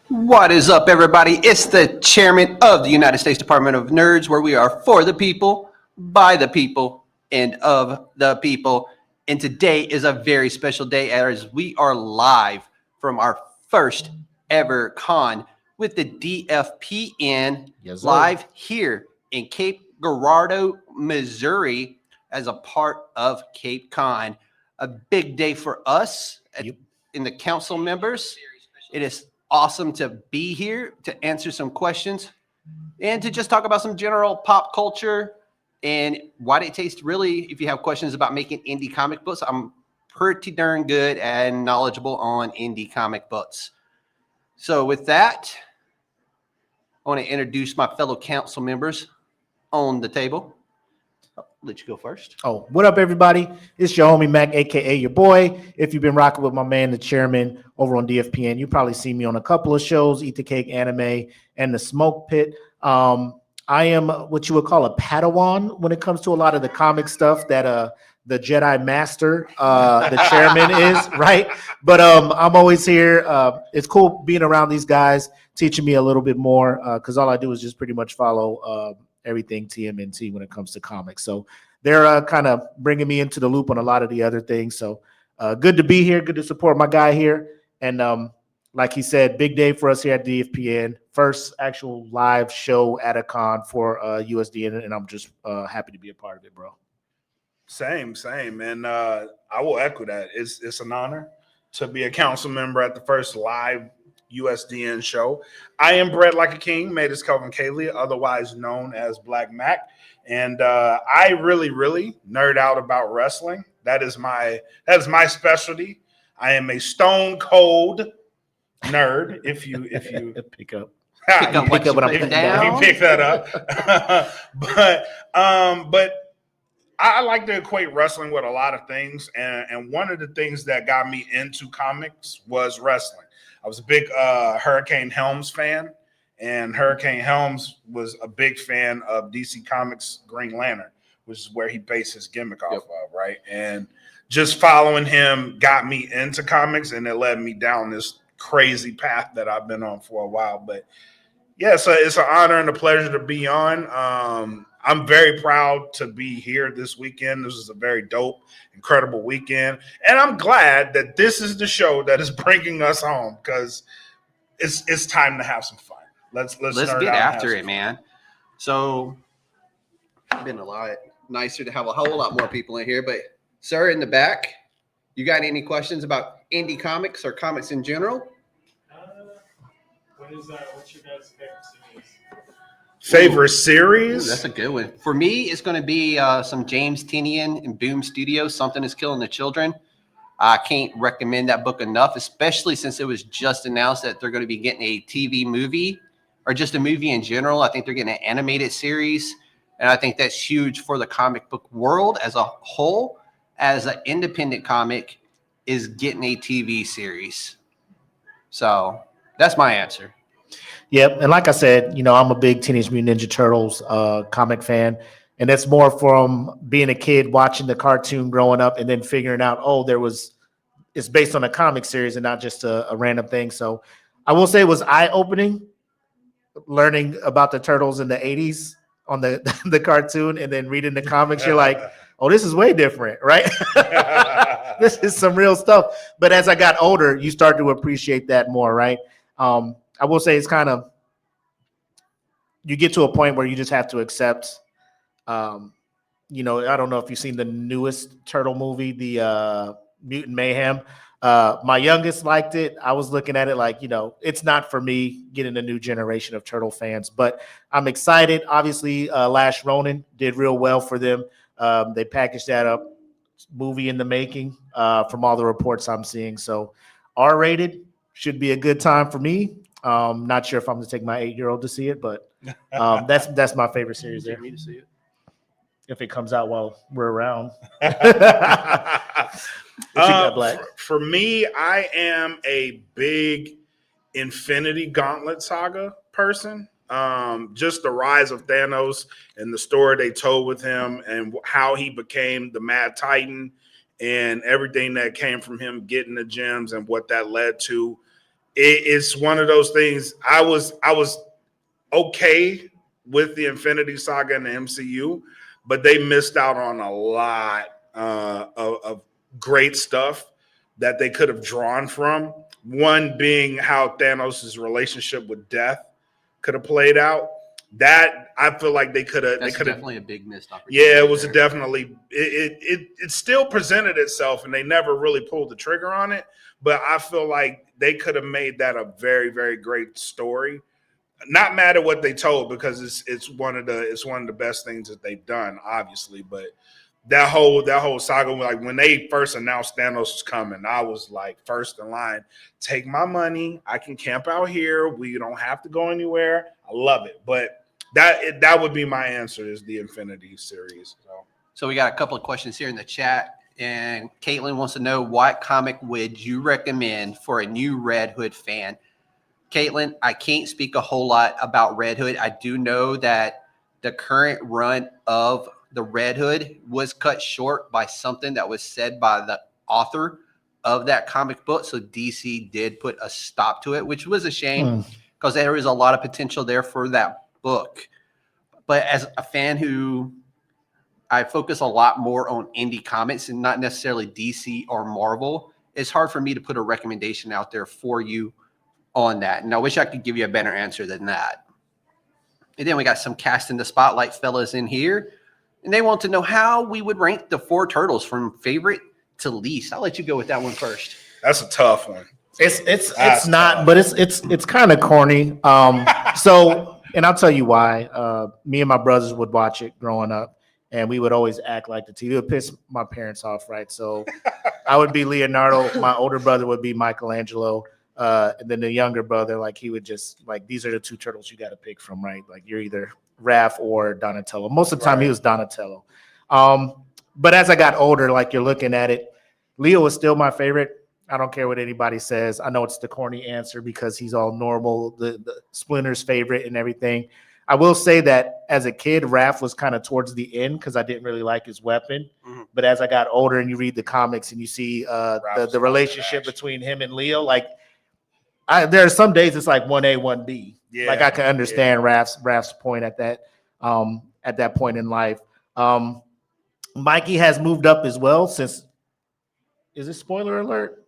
What is up, everybody? It's the chairman of the United States Department of Nerds, where we are for the people, by the people, and of the people. And today is a very special day as we are live from our first ever con with the DFPN live here in Cape Girardeau, Missouri, as a part of Cape Con. A big day for us in the council members. It is awesome to be here to answer some questions and to just talk about some general pop culture and what it takes. Really, if you have questions about making indie comic books, I'm pretty darn good and knowledgeable on indie comic books. So with that, I want to introduce my fellow council members on the table. I'll let you go first. Oh, what up, everybody? It's your homie Mac, aka YaBoy. If you've been rocking with my man, the chairman over on DFPN, you probably see me on a couple of shows, Eat the Cake Anime and The Smoke Pit. I am what you would call a Padawan when it comes to a lot of the comic stuff that the Jedi Master, the chairman is, right? But I'm always here. It's cool being around these guys, teaching me a little bit more because all I do is just pretty much follow everything TMNT when it comes to comics. So they're kind of bringing me into the loop on a lot of the other things. So good to be here. Good to support my guy here. And like he said, big day for us here at DFPN. First actual live show at a con for USDN. And I'm just happy to be a part of it, bro. Same. And I will echo that. It's an honor to be a council member at the first live USDN show. I am bred like a king, made as Kelvin Cayley, otherwise known as Blak Makk. And I really nerd out about wrestling. That is my specialty. I am a stone cold nerd. If you pick up what I'm putting down. You pick that up. but I like to equate wrestling with a lot of things. And one of the things that got me into comics was wrestling. I was a big Hurricane Helms fan, and Hurricane Helms was a big fan of DC Comics' Green Lantern, which is where he based his gimmick off of, right? And just following him got me into comics, and it led me down this crazy path that I've been on for a while. But yeah, so it's an honor and a pleasure to be on. I'm very proud to be here this weekend. This is a very dope, incredible weekend. And I'm glad that this is the show that is bringing us home because it's time to have some fun. Let's get after it, man. So it's been a lot nicer to have a whole lot more people in here. But, sir, in the back, you got any questions about indie comics or comics in general? What's your guys' favorite series? Favorite series? Ooh, that's a good one. For me, it's going to be some James Tynion and Boom Studios, Something is Killing the Children. I can't recommend that book enough, especially since it was just announced that they're going to be getting a TV movie or just a movie in general. I think they're getting an animated series, and I think that's huge for the comic book world as a whole, as an independent comic is getting a TV series. So that's my answer. Yep, and like I said, I'm a big Teenage Mutant Ninja Turtles comic fan, and that's more from being a kid watching the cartoon growing up and then figuring out, it's based on a comic series and not just a random thing. So I will say it was eye-opening learning about the Turtles in the 80s on the cartoon and then reading the comics. You're like, oh, this is way different, right? This is some real stuff. But as I got older, you start to appreciate that more, right? I will say it's kind of, you get to a point where you just have to accept, I don't know if you've seen the newest Turtle movie, the Mutant Mayhem. My youngest liked it. I was looking at it like, it's not for me getting a new generation of Turtle fans, but I'm excited. Obviously, Lash Ronin did real well for them. They packaged that up, movie in the making from all the reports I'm seeing. So R-rated should be a good time for me. Not sure if I'm going to take my 8-year-old to see it, but that's my favorite series there. Me to see it if it comes out while we're around. For me, I am a big Infinity Gauntlet saga person. Just the rise of Thanos and the story they told with him and how he became the Mad Titan and everything that came from him getting the gems and what that led to. It's one of those things. I was okay with the Infinity Saga and the MCU, but they missed out on a lot of great stuff that they could have drawn from. One being how Thanos' relationship with death could have played out. That I feel like they could have. That's they could have definitely a big missed opportunity. Yeah, it was there. definitely. It still presented itself, and they never really pulled the trigger on it. But I feel like they could have made that a very, very great story. Not mad at what they told, because it's one of the best things that they've done, obviously. But that whole saga, like when they first announced Thanos was coming, I was like first in line. Take my money. I can camp out here. We don't have to go anywhere. I love it. But that would be my answer, is the Infinity series. So we got a couple of questions here in the chat, and Caitlin wants to know, what comic would you recommend for a new Red Hood fan? Caitlin, I can't speak a whole lot about Red Hood. I do know that the current run of the Red Hood was cut short by something that was said by the author of that comic book. So DC did put a stop to it, which was a shame, because there was a lot of potential there for that book. But as a fan who I focus a lot more on indie comics and not necessarily DC or Marvel, it's hard for me to put a recommendation out there for you on that. And I wish I could give you a better answer than that. And then we got some Cast in the Spotlight fellas in here, and they want to know how we would rank the 4 turtles from favorite to least. I'll let you go with that one first. That's a tough one. It's not, but it's kind of corny. So, and I'll tell you why. Me and my brothers would watch it growing up, and we would always act like the TV. It would piss my parents off, right? So I would be Leonardo. My older brother would be Michelangelo. And then the younger brother, like, he would just, like, these are the 2 turtles you got to pick from, right? Like, you're either Raph or Donatello. Most of the time, He was Donatello. But as I got older, like, you're looking at it, Leo is still my favorite. I don't care what anybody says. I know it's the corny answer because he's all normal, the Splinter's favorite and everything. I will say that as a kid, Raph was kind of towards the end because I didn't really like his weapon. Mm-hmm. But as I got older and you read the comics and you see the relationship between him and Leo, like, there are some days it's like 1A, 1B. Yeah, like, I can understand Raph's point at that point in life. Mikey has moved up as well since. Is it spoiler alert?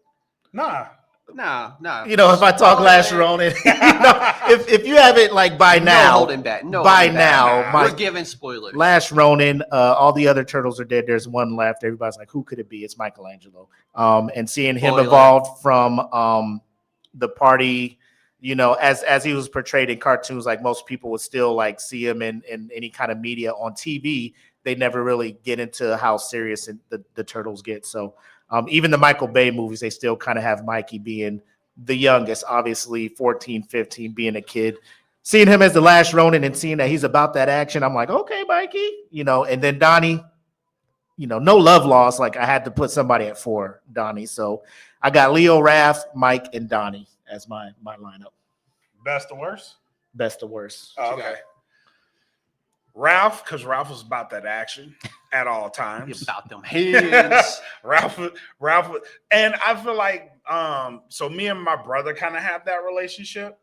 Nah. You know, if I talk Lash Ronin, if you haven't, like, by now, holding back. We're giving spoilers. Lash Ronin, all the other turtles are dead. There's one left. Everybody's like, who could it be? It's Michelangelo. And seeing him evolved from the party, you know, as he was portrayed in cartoons, like, most people would still, like, see him in any kind of media on TV. They never really get into how serious the turtles get. So even the Michael Bay movies, they still kind of have Mikey being the youngest, obviously 14, 15, being a kid. Seeing him as the Lash Ronin and seeing that he's about that action, I'm like, okay, Mikey, you know. And then Donnie, you know, no love lost. Like, I had to put somebody at 4, Donnie. So I got Leo, Raph, Mike, and Donnie as my lineup. Best to worst? Best to worst. Oh, okay. Ralph, because Ralph was about that action at all times. About them hands. Ralph, and I feel like, so me and my brother kind of have that relationship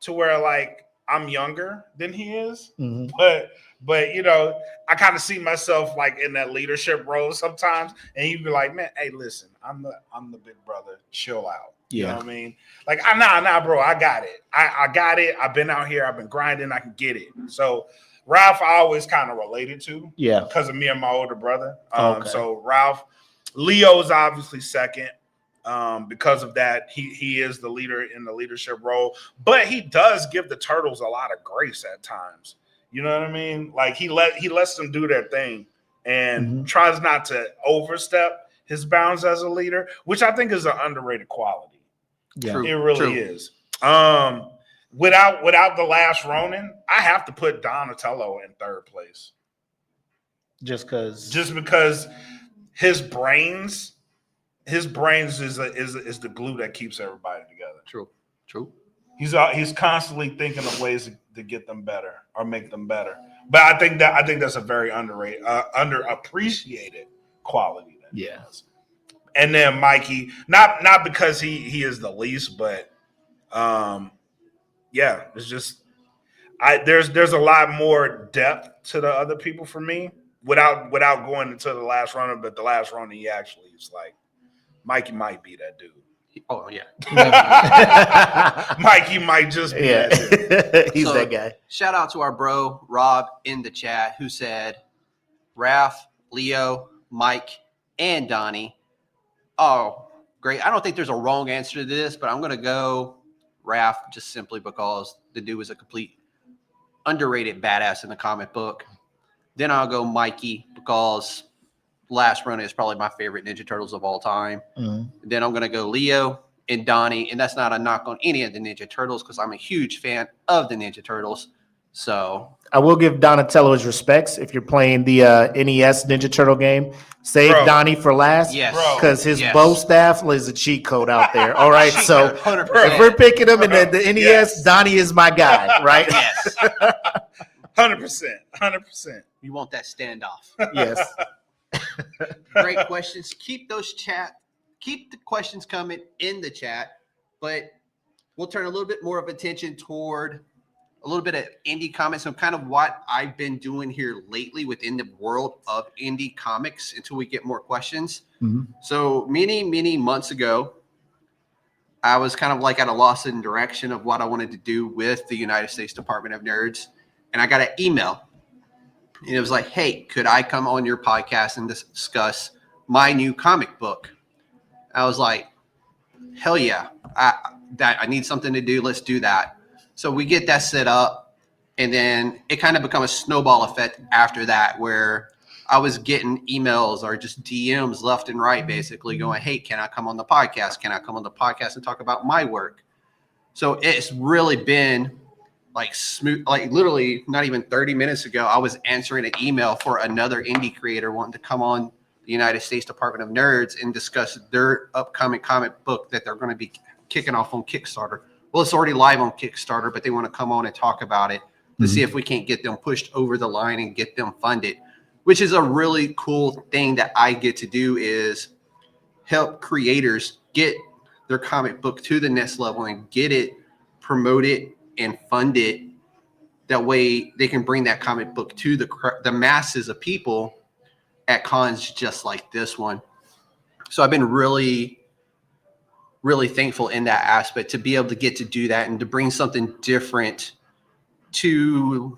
to where, like, I'm younger than he is, but you know, I kind of see myself, like, in that leadership role sometimes, and he'd be like, "Man, hey, listen, I'm the big brother. Chill out." You know what I mean? Like, nah, bro, I got it. I got it. I've been out here. I've been grinding. I can get it. So Ralph, I always kind of related to, because of me and my older brother. So Ralph, Leo's obviously second. Because of that, he is the leader in the leadership role, but he does give the turtles a lot of grace at times. You know what I mean? Like, he lets them do their thing and tries not to overstep his bounds as a leader, which I think is an underrated quality. Yeah, it really is. Without the Lash Ronin, I have to put Donatello in 3rd place. Just because his brains is the glue that keeps everybody together. True. He's constantly thinking of ways to get them better or make them better. But I think that's a very underrated, underappreciated quality that he has. and then Mikey, not because he is the least, but yeah, it's just there's a lot more depth to the other people for me without going into the last runner, but the last runner he actually is like Mikey might be that dude. Oh yeah. Mikey might just be that dude. He's So, that guy. Shout out to our bro Rob in the chat who said Raph, Leo, Mike, and Donnie. Oh, great. I don't think there's a wrong answer to this, but I'm going to go Raph just simply because the dude was a complete underrated badass in the comic book. Then I'll go Mikey because Last Run is probably my favorite Ninja Turtles of all time. Then I'm going to go Leo and Donnie, and that's not a knock on any of the Ninja Turtles because I'm a huge fan of the Ninja Turtles. So I will give Donatello his respects. If you're playing the NES Ninja Turtle game, save Bro. Donnie for last. Yes. Bro. Because his Yes. bow staff is a cheat code out there. All right. So 100%. if we're picking him in the NES, Yes. Donnie is my guy, right? Yes. 100%. You want that standoff. Yes. Great questions. Keep the questions coming in the chat, but we'll turn a little bit more of attention toward a little bit of indie comics and kind of what I've been doing here lately within the world of indie comics until we get more questions. So many months ago, I was kind of like at a loss in direction of what I wanted to do with the United States Department of Nerds. And I got an email and it was like, hey, could I come on your podcast and discuss my new comic book? I was like, hell yeah, I need something to do. Let's do that. So we get that set up, and then it kind of becomes a snowball effect after that, where I was getting emails or just DMs left and right, basically going, hey, can I come on the podcast? Can I come on the podcast and talk about my work? So it's really been like smooth, like literally not even 30 minutes ago, I was answering an email for another indie creator wanting to come on the United States Department of Nerds and discuss their upcoming comic book that they're going to be kicking off on Kickstarter. Well, it's already live on Kickstarter, but they want to come on and talk about it to see if we can't get them pushed over the line and get them funded, which is a really cool thing that I get to do is help creators get their comic book to the next level and get it, promote it, and fund it. That way they can bring that comic book to the masses of people at cons just like this one. So I've been really thankful in that aspect to be able to get to do that and to bring something different to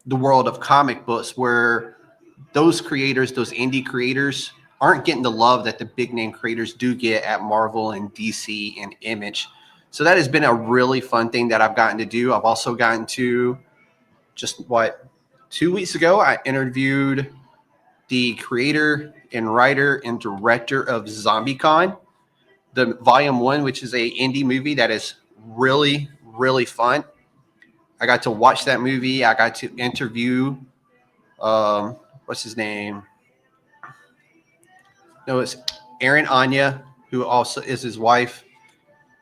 the world of comic books where those creators, those indie creators aren't getting the love that the big name creators do get at Marvel and DC and Image. So that has been a really fun thing that I've gotten to do. I've also gotten to 2 weeks ago, I interviewed the creator and writer and director of ZombieCon, the Volume 1, which is a indie movie that is really fun. I got to watch that movie. I got to interview, what's his name? No, it's Aaron Anya, who also is his wife.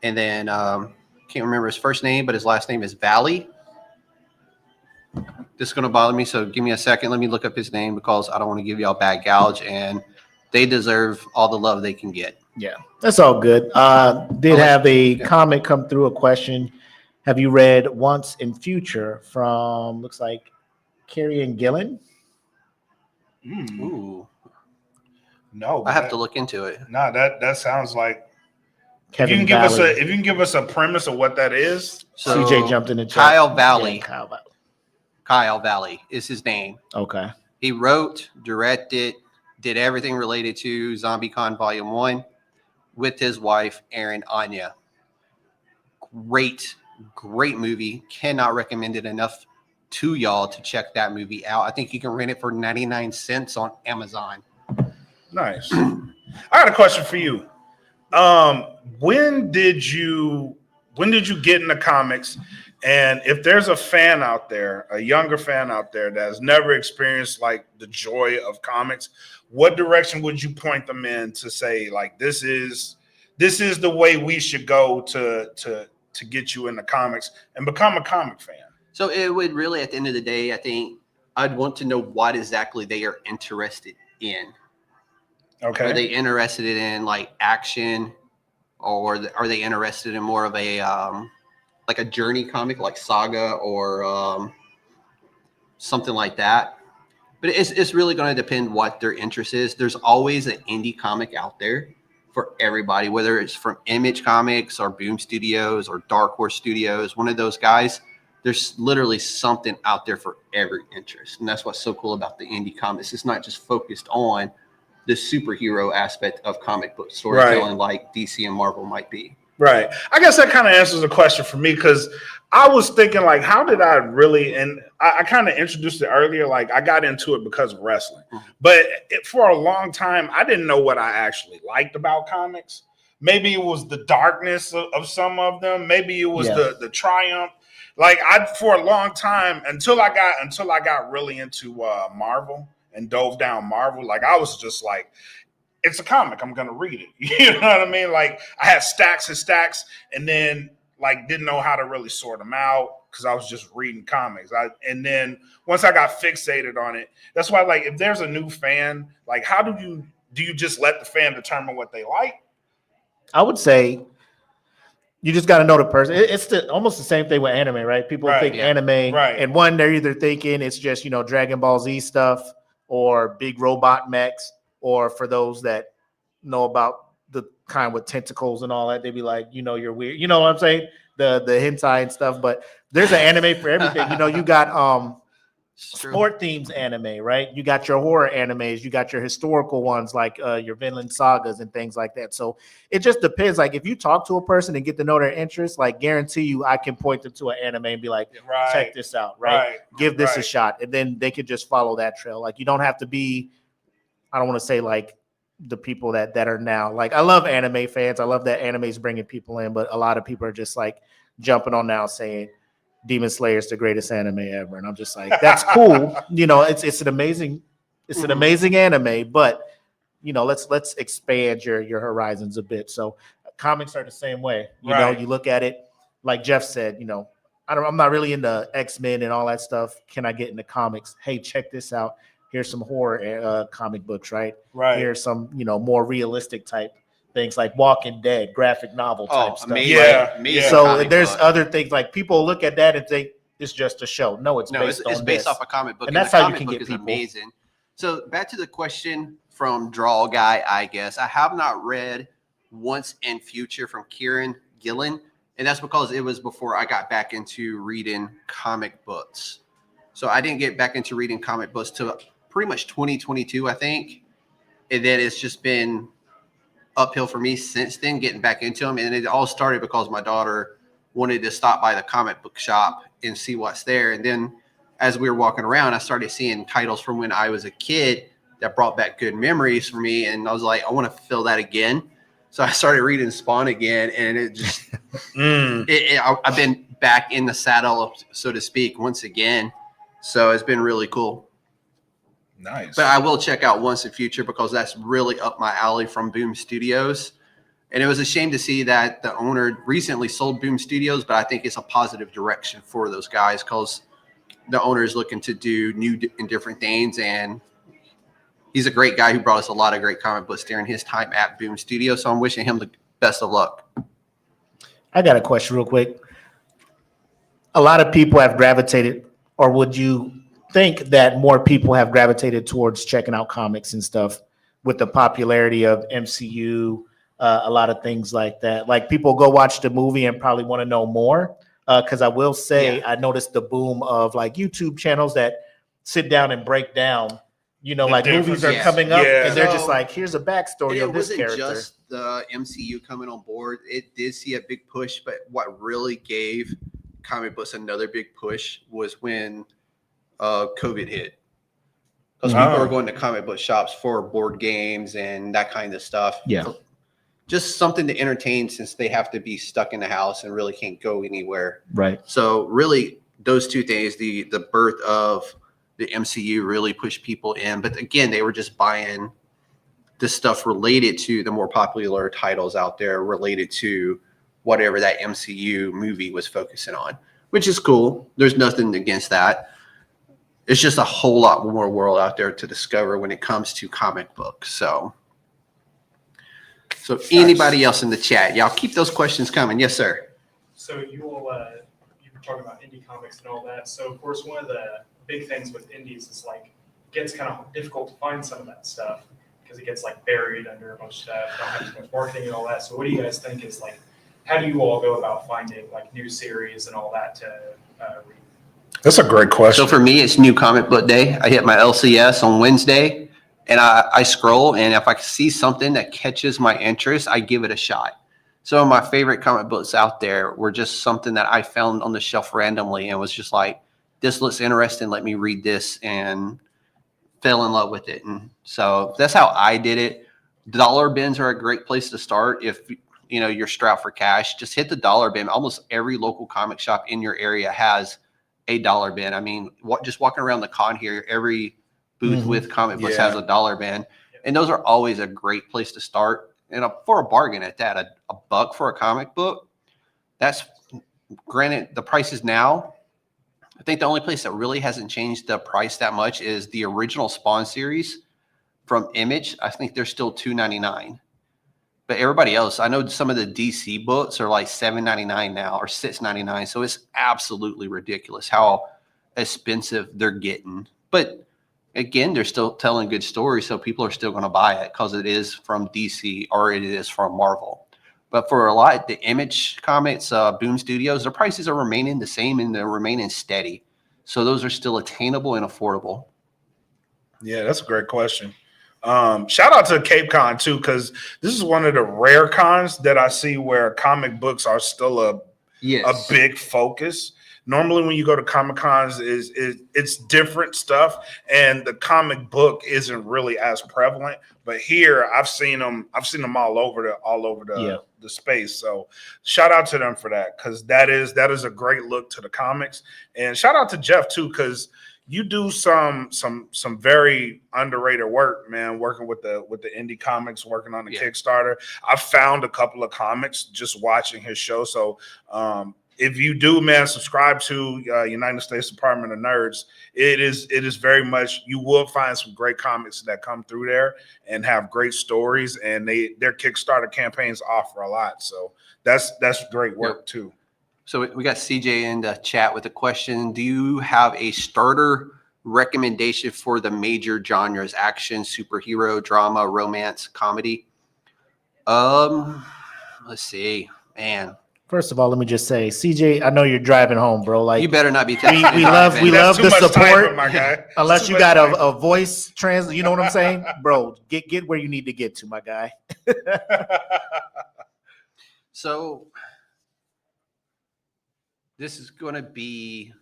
And then can't remember his first name, but his last name is Valley. This is going to bother me, so give me a second. Let me look up his name because I don't want to give y'all bad gouge, and they deserve all the love they can get. Yeah, that's all good. Did have a comment come through, a question. Have you read Once in Future from, looks like, Carrie and Gillen? Ooh, No, I have to look into it. No, that sounds like Kevin if you can Valley. give us a premise of what that is. So CJ jumped in the chat. Kyle Valley. Yeah, Kyle Valley. Kyle Valley is his name. Okay. He wrote, directed, did everything related to ZombieCon Volume 1 with his wife, Erin Anya. Great movie. Cannot recommend it enough to y'all to check that movie out. I think you can rent it for 99 cents on Amazon. Nice. I got a question for you. When did you get into comics? And if there's a fan out there, a younger fan out there that has never experienced like the joy of comics, what direction would you point them in to say like this is the way we should go to get you into comics and become a comic fan? So it would really, at the end of the day, I think I'd want to know what exactly they are interested in. Okay. Are they interested in like action, or are they interested in more of a like a journey comic, like Saga or something like that? But it's really going to depend what their interest is. There's always an indie comic out there for everybody, whether it's from Image Comics or Boom Studios or Dark Horse Studios, one of those guys. There's literally something out there for every interest. And that's what's so cool about the indie comics. It's not just focused on the superhero aspect of comic book storytelling like DC and Marvel might be. Right. I guess that kind of answers the question for me, because I was thinking, like, how did I really, and I kind of introduced it earlier, like I got into it because of wrestling. But for a long time, I didn't know what I actually liked about comics. Maybe it was the darkness of some of them. Maybe it was the triumph. Like for a long time, until I got really into Marvel and dove down Marvel, like I was just like, it's a comic, I'm gonna read it. You know what I mean? Like I had stacks and stacks, and then like didn't know how to really sort them out because I was just reading comics. And then once I got fixated on it, that's why, like, if there's a new fan, like how do you just let the fan determine what they like? I would say you just got to know the person. It's almost the same thing with anime, right? People think anime, and one, they're either thinking it's just, you know, Dragon Ball Z stuff or big robot mechs, or for those that know about the kind with tentacles and all that, they'd be like, you know, you're weird. You know what I'm saying? The hentai and stuff. But there's an anime for everything. You know, you got sport themes anime, right? You got your horror animes, you got your historical ones like your Vinland sagas and things like that. So it just depends. Like if you talk to a person and get to know their interests, like guarantee you I can point them to an anime and be like, check this out, right? Give this a shot. And then they could just follow that trail. Like you don't have to be, I don't want to say like the people that are now, like I love anime fans. I love that anime is bringing people in, but a lot of people are just like jumping on now saying Demon Slayer is the greatest anime ever. And I'm just like, that's cool. You know, it's an amazing anime, but you know, let's expand your horizons a bit. So comics are the same way. You know, you look at it, like Jeff said, you know, I'm not really into X-Men and all that stuff. Can I get into comics? Hey, check this out. Here's some horror comic books, right? Here's some, you know, more realistic type things like Walking Dead, graphic novel type stuff. Amazing So there's other things like people look at that and think it's just a show. No, it's based off a comic book, and that's how you can get people. Amazing. So back to the question from Draw Guy, I guess I have not read Once and Future from Kieran Gillen, and that's because it was before I got back into reading comic books. So I didn't get back into reading comic books till pretty much 2022, I think, and then it's just been uphill for me since then, getting back into them. And it all started because my daughter wanted to stop by the comic book shop and see what's there. And then as we were walking around, I started seeing titles from when I was a kid that brought back good memories for me. And I was like, I want to feel that again. So I started reading Spawn again, and it just, I've been back in the saddle, so to speak, once again. So it's been really cool. Nice. But I will check out Once and Future because that's really up my alley from Boom Studios. And it was a shame to see that the owner recently sold Boom Studios, but I think it's a positive direction for those guys because the owner is looking to do new and different things. And he's a great guy who brought us a lot of great comic books during his time at Boom Studios. So I'm wishing him the best of luck. I got a question real quick. A lot of people have gravitated, or would you think that more people have gravitated towards checking out comics and stuff with the popularity of MCU, a lot of things like that? Like people go watch the movie and probably want to know more. Because I will say, I noticed the boom of like YouTube channels that sit down and break down, you know, like movies are coming up and they're just like, here's a backstory of this character. It wasn't just the MCU coming on board. It did see a big push, but what really gave comic books another big push was when COVID hit, because people are going to comic book shops for board games and that kind of stuff. Just something to entertain since they have to be stuck in the house and really can't go anywhere. Right. So really those two things, the birth of the MCU really pushed people in. But again, they were just buying the stuff related to the more popular titles out there, related to whatever that MCU movie was focusing on, which is cool. There's nothing against that. It's just a whole lot more world out there to discover when it comes to comic books. So So anybody else in the chat, y'all keep those questions coming. Yes, sir. So you all, you were talking about indie comics and all that. So of course, one of the big things with indies is like, it gets kind of difficult to find some of that stuff because it gets like buried under a bunch of stuff, don't have too much marketing and all that. So what do you guys think is like, how do you all go about finding like new series and all that to read? That's a great question. So for me, it's New Comic Book Day. I hit my LCS on Wednesday, and I scroll, and if I see something that catches my interest, I give it a shot. Some of my favorite comic books out there were just something that I found on the shelf randomly and was just like, this looks interesting. Let me read this, and fell in love with it. And so that's how I did it. Dollar bins are a great place to start if you're strapped for cash. Just hit the dollar bin. Almost every local comic shop in your area has a dollar bin. I mean, just walking around the con here, every booth with comic books has a dollar bin, and those are always a great place to start. And for a bargain at that, a buck for a comic book, that's granted the prices now. I think the only place that really hasn't changed the price that much is the original Spawn series from Image. I think they're still $2.99. But everybody else, I know some of the DC books are like $7.99 now or $6.99. So it's absolutely ridiculous how expensive they're getting. But again, they're still telling good stories, so people are still going to buy it because it is from DC or it is from Marvel. But for a lot, the Image Comics, Boom Studios, their prices are remaining the same and they're remaining steady. So those are still attainable and affordable. Yeah, that's a great question. Shout out to Cape Con too, because this is one of the rare cons that I see where comic books are still a big focus. Normally, when you go to Comic Cons, it's different stuff, and the comic book isn't really as prevalent. But here, I've seen them all over the space. So, shout out to them for that, because that is a great look to the comics. And shout out to Jeff too, because you do some very underrated work, man. Working with the indie comics, working on the Kickstarter. I found a couple of comics just watching his show. So if you do, man, subscribe to United States Department of Nerds. It is very much, you will find some great comics that come through there and have great stories, and their Kickstarter campaigns offer a lot. So that's great work too. So we got CJ in the chat with a question. Do you have a starter recommendation for the major genres: action, superhero, drama, romance, comedy? Let's see, man. First of all, let me just say, CJ, I know you're driving home, bro. Like, You better not be texting. we love the support. My guy. Unless you got a voice you know what I'm saying, bro. Get where you need to get to, my guy. So this is going to be,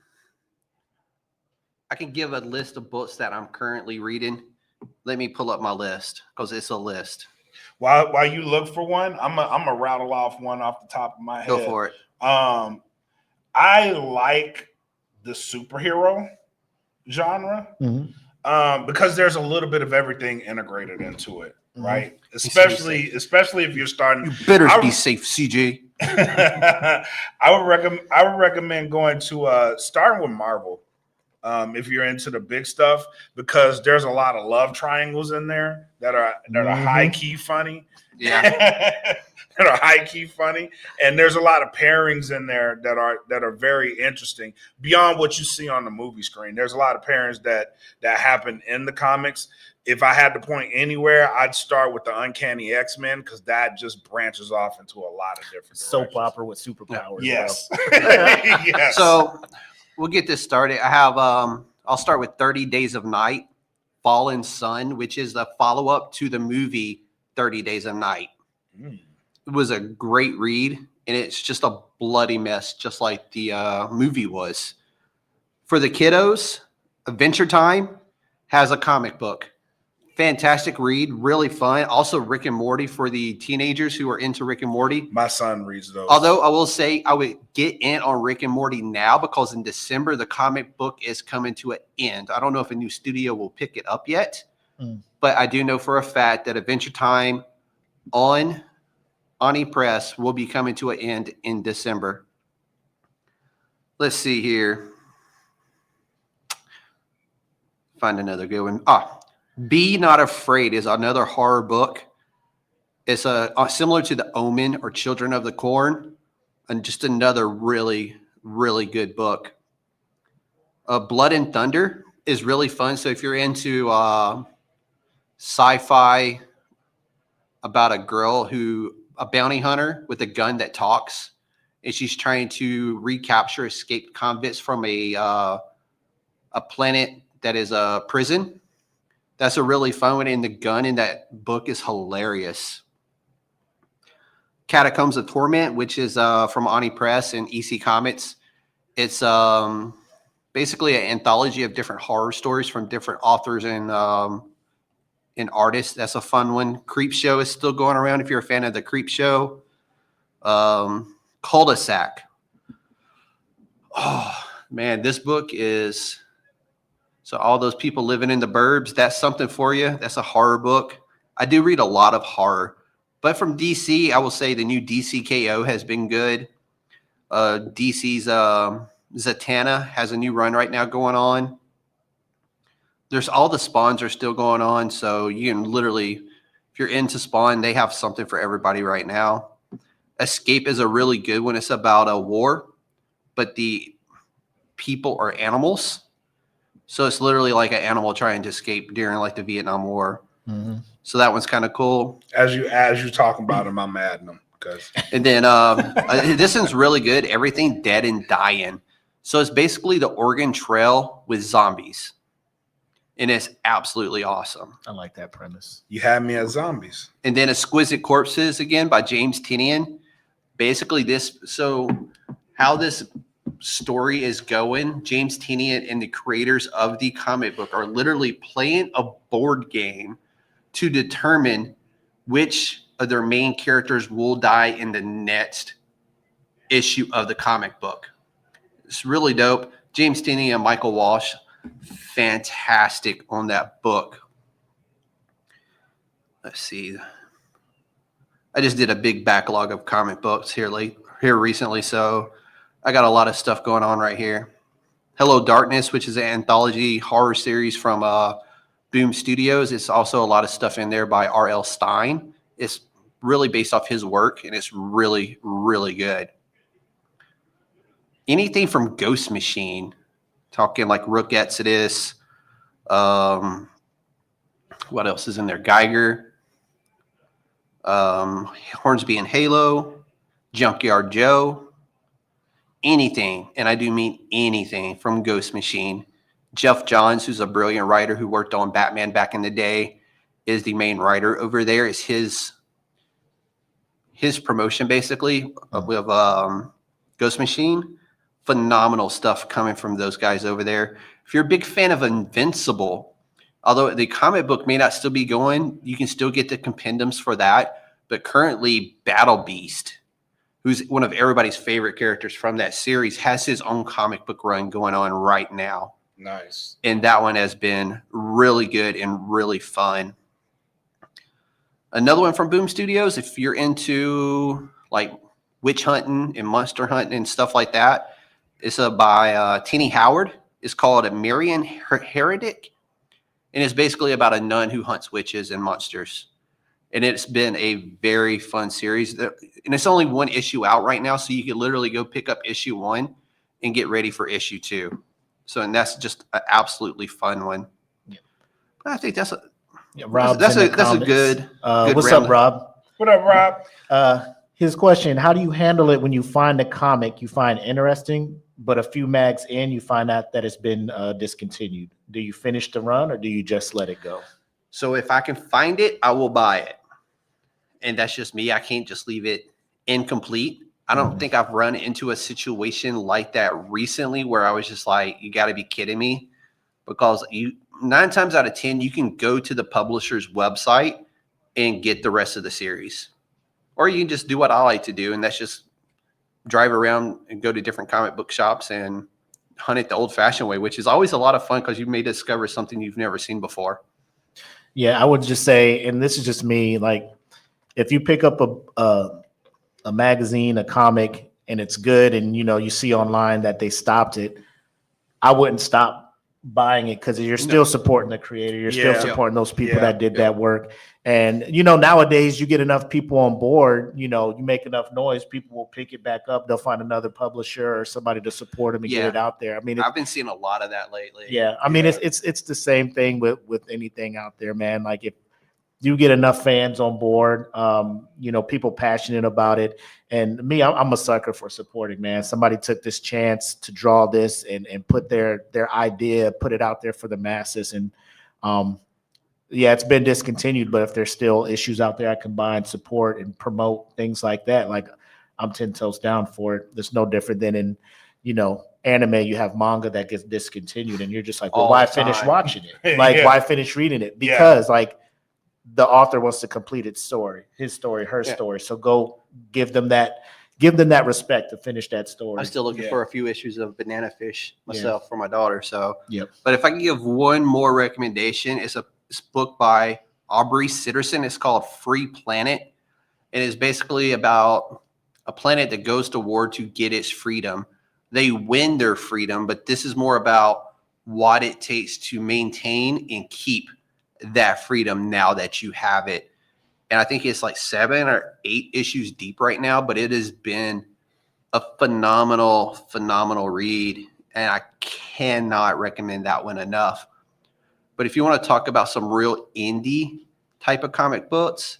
I can give a list of books that I'm currently reading. Let me pull up my list because it's a list. While you look for one, I'm a rattle off one off the top of my head. Go for it. I like the superhero genre because there's a little bit of everything integrated into it, right? Especially if you're starting. You better be safe, CJ. I would recommend going to starting with Marvel. If you're into the big stuff, because there's a lot of love triangles in there that are high key funny. Yeah. That are high key funny, and there's a lot of pairings in there that are very interesting beyond what you see on the movie screen. There's a lot of pairings that happen in the comics. If I had to point anywhere, I'd start with the Uncanny X-Men, because that just branches off into a lot of different soap opera with superpowers. Yes. Yes. So we'll get this started. I have I'll start with 30 Days of Night, Fallen Sun, which is the follow-up to the movie 30 Days of Night. It was a great read, and it's just a bloody mess, just like the movie was. For the kiddos, Adventure Time has a comic book. Fantastic read, really fun. Also, Rick and Morty for the teenagers who are into Rick and Morty. My son reads those. Although I will say I would get in on Rick and Morty now, because in December, the comic book is coming to an end. I don't know if a new studio will pick it up yet, but I do know for a fact that Adventure Time on Ani Press will be coming to an end in December. Let's see here. Find another good one. Be Not Afraid is another horror book. It's similar to The Omen or Children of the Corn, and just another really, really good book. Blood and Thunder is really fun. So if you're into sci-fi about a bounty hunter with a gun that talks, and she's trying to recapture escaped convicts from a planet that is a prison. That's a really fun one, and the gun in that book is hilarious. Catacombs of Torment, which is from Ani Press and EC Comics. It's basically an anthology of different horror stories from different authors and artists. That's a fun one. Creep Show is still going around if you're a fan of the Creep Show. Cul-de-sac. Oh, man, this book is... So all those people living in the burbs, that's something for you. That's a horror book. I do read a lot of horror. But from DC, I will say the new DCKO has been good. DC's Zatanna has a new run right now going on. There's all the Spawns are still going on. So you can literally, if you're into Spawn, they have something for everybody right now. Escape is a really good one. It's about a war, but the people are animals. So it's literally like an animal trying to escape during like the Vietnam War. Mm-hmm. So that one's kind of cool. As you talk about them, I'm adding them. And then this one's really good. Everything Dead and Dying. So it's basically the Oregon Trail with zombies. And it's absolutely awesome. I like that premise. You had me at zombies. And then Exquisite Corpses again by James Tynion. Basically how this story is going, James Tynion and the creators of the comic book are literally playing a board game to determine which of their main characters will die in the next issue of the comic book. It's really dope. James Tynion and Michael Walsh, fantastic on that book. Let's see. I just did a big backlog of comic books here recently, so I got a lot of stuff going on right here. Hello Darkness, which is an anthology horror series from Boom Studios. It's also a lot of stuff in there by R.L. Stine. It's really based off his work, and it's really, really good. Anything from Ghost Machine, talking like Rook Exodus. What else is in there? Geiger. Hornsby and Halo. Junkyard Joe. Anything, and I do mean anything, from Ghost Machine. Jeff Johns, who's a brilliant writer who worked on Batman back in the day, is the main writer over there. It's his promotion, basically, with Ghost Machine. Phenomenal stuff coming from those guys over there. If you're a big fan of Invincible, although the comic book may not still be going, you can still get the compendiums for that. But currently, Battle Beast, who's one of everybody's favorite characters from that series, has his own comic book run going on right now. Nice. And that one has been really good and really fun. Another one from Boom Studios, if you're into like witch hunting and monster hunting and stuff like that, it's by Tini Howard. It's called A Marian Heretic. And it's basically about a nun who hunts witches and monsters. And it's been a very fun series. And it's only one issue out right now, so you can literally go pick up issue 1 and get ready for issue 2. So, and that's just an absolutely fun one. Yeah. But I think that's a good. What's up, Rob? What up, Rob? His question: how do you handle it when you find a comic you find interesting, but a few mags in you find out that it's been discontinued? Do you finish the run or do you just let it go? So if I can find it, I will buy it. And that's just me. I can't just leave it incomplete. I don't think I've run into a situation like that recently where I was just like, you got to be kidding me. Because 9 times out of 10, you can go to the publisher's website and get the rest of the series. Or you can just do what I like to do, and that's just drive around and go to different comic book shops and hunt it the old-fashioned way, which is always a lot of fun because you may discover something you've never seen before. Yeah, I would just say, and this is just me, like, if you pick up a magazine, a comic, and it's good, and you see online that they stopped it, I wouldn't stop buying it because you're still supporting the creator. You're still Yeah. supporting those people Yeah. that did that work. And, nowadays you get enough people on board, you make enough noise, people will pick it back up. They'll find another publisher or somebody to support them and get it out there. I mean, I've been seeing a lot of that lately. yeah. I mean, it's the same thing with anything out there, man. Like if you get enough fans on board, people passionate about it. And me, I'm a sucker for supporting, man. Somebody took this chance to draw this and put their idea, put it out there for the masses. And it's been discontinued, but if there's still issues out there, I can buy and support and promote things like that. Like I'm 10 toes down for it. It's no different than in, anime. You have manga that gets discontinued and you're just like, well, why finish watching it? Like, why finish reading it? Because like, the author wants to complete his story, her story. So go give them that respect to finish that story. I'm still looking for a few issues of Banana Fish myself for my daughter. So, But if I can give one more recommendation, it's a book by Aubrey Sitterson. It's called Free Planet. It is basically about a planet that goes to war to get its freedom. They win their freedom, but this is more about what it takes to maintain and keep that freedom now that you have it. And I think it's like 7 or 8 issues deep right now, but it has been a phenomenal read. And I cannot recommend that one enough. But if you want to talk about some real indie type of comic books,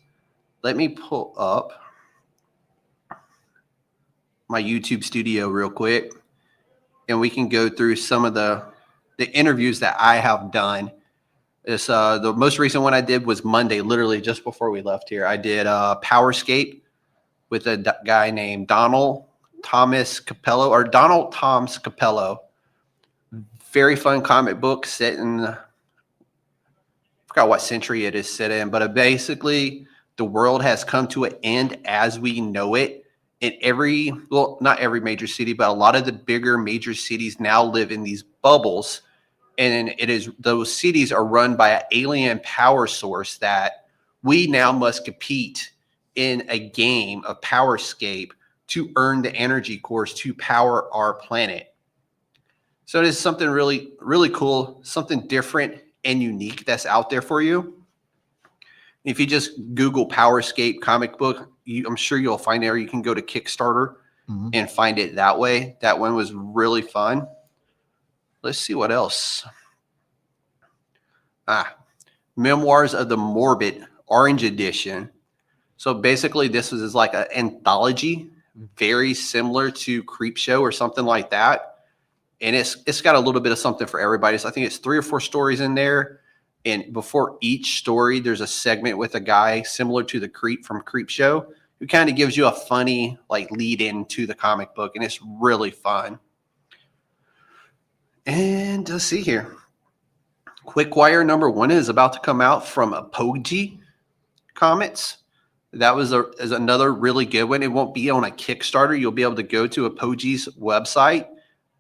let me pull up my YouTube studio real quick. And we can go through some of the interviews that I have done. It's the most recent one I did was Monday, literally just before we left here. I did Powerscape with a guy named Donald Thomas Capello. Very fun comic book set in, I forgot what century it is set in, but basically the world has come to an end as we know it. In not every major city, but a lot of the bigger major cities now live in these bubbles. And those cities are run by an alien power source that we now must compete in a game of Powerscape to earn the energy cores to power our planet. So it is something really, really cool, something different and unique that's out there for you. If you just Google Powerscape comic book, I'm sure you'll find it, or you can go to Kickstarter and find it that way. That one was really fun. Let's see what else. Memoirs of the Morbid, Orange Edition. So basically this is like an anthology, very similar to Creepshow or something like that. And it's got a little bit of something for everybody. So I think it's 3 or 4 stories in there. And before each story, there's a segment with a guy similar to the Creep from Creepshow who kind of gives you a funny like lead into the comic book. And it's really fun. And let's see here. Quickwire #1 is about to come out from Apogee Comics. That is another really good one. It won't be on a Kickstarter. You'll be able to go to Apogee's website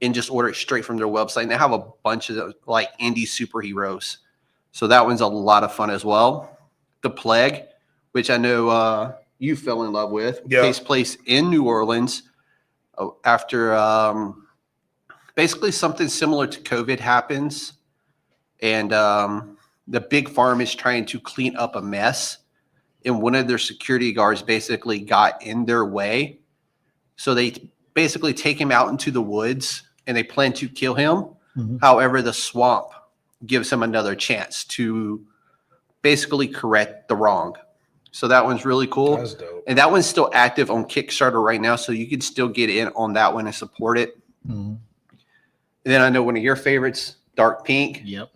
and just order it straight from their website. And they have a bunch of like indie superheroes. So that one's a lot of fun as well. The Plague, which I know you fell in love with, takes place in New Orleans after basically something similar to COVID happens. And the big farm is trying to clean up a mess. And one of their security guards basically got in their way. So they basically take him out into the woods and they plan to kill him. However, the swamp gives him another chance to basically correct the wrong. So that one's really cool. That's dope. And that one's still active on Kickstarter right now. So you can still get in on that one and support it. And then I know one of your favorites, Dark Pink. Yep.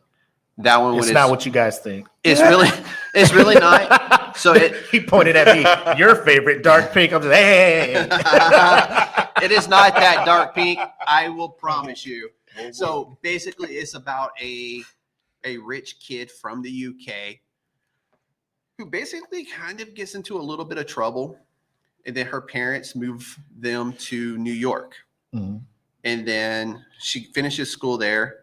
That one It's not what you guys think. It's really not. So he pointed at me, your favorite Dark Pink. I'm just, hey. It is not that Dark Pink, I will promise you. So basically it's about a rich kid from the UK who basically kind of gets into a little bit of trouble. And then her parents move them to New York. And then she finishes school there.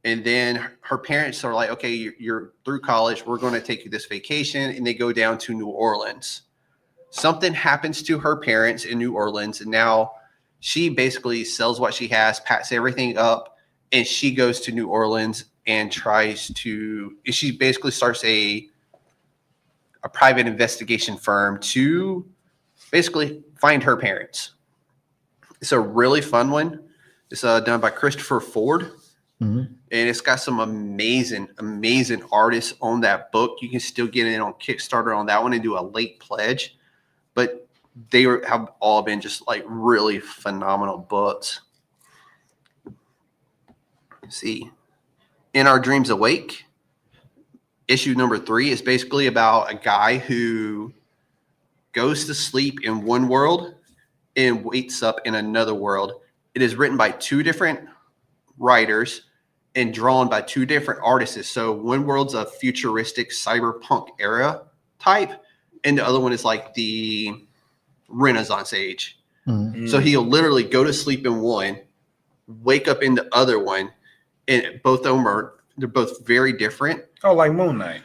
And then her parents are like, okay, you're through college. We're going to take you this vacation. And they go down to New Orleans. Something happens to her parents in New Orleans. And now she basically sells what she has, packs everything up, and she goes to New Orleans and she basically starts a private investigation firm to basically find her parents. It's a really fun one. It's done by Christopher Ford. Mhm. And it's got some amazing artists on that book. You can still get in on Kickstarter on that one and do a late pledge. But have all been just like really phenomenal books. Let's see. In Our Dreams Awake, issue number 3 is basically about a guy who goes to sleep in one world and wakes up in another world. It is written by 2 different writers and drawn by 2 different artists. So one world's a futuristic cyberpunk era type, and the other one is like the Renaissance age. Mhm. So he'll literally go to sleep in one, wake up in the other one, and both of them they're both very different. Oh, like Moon Knight.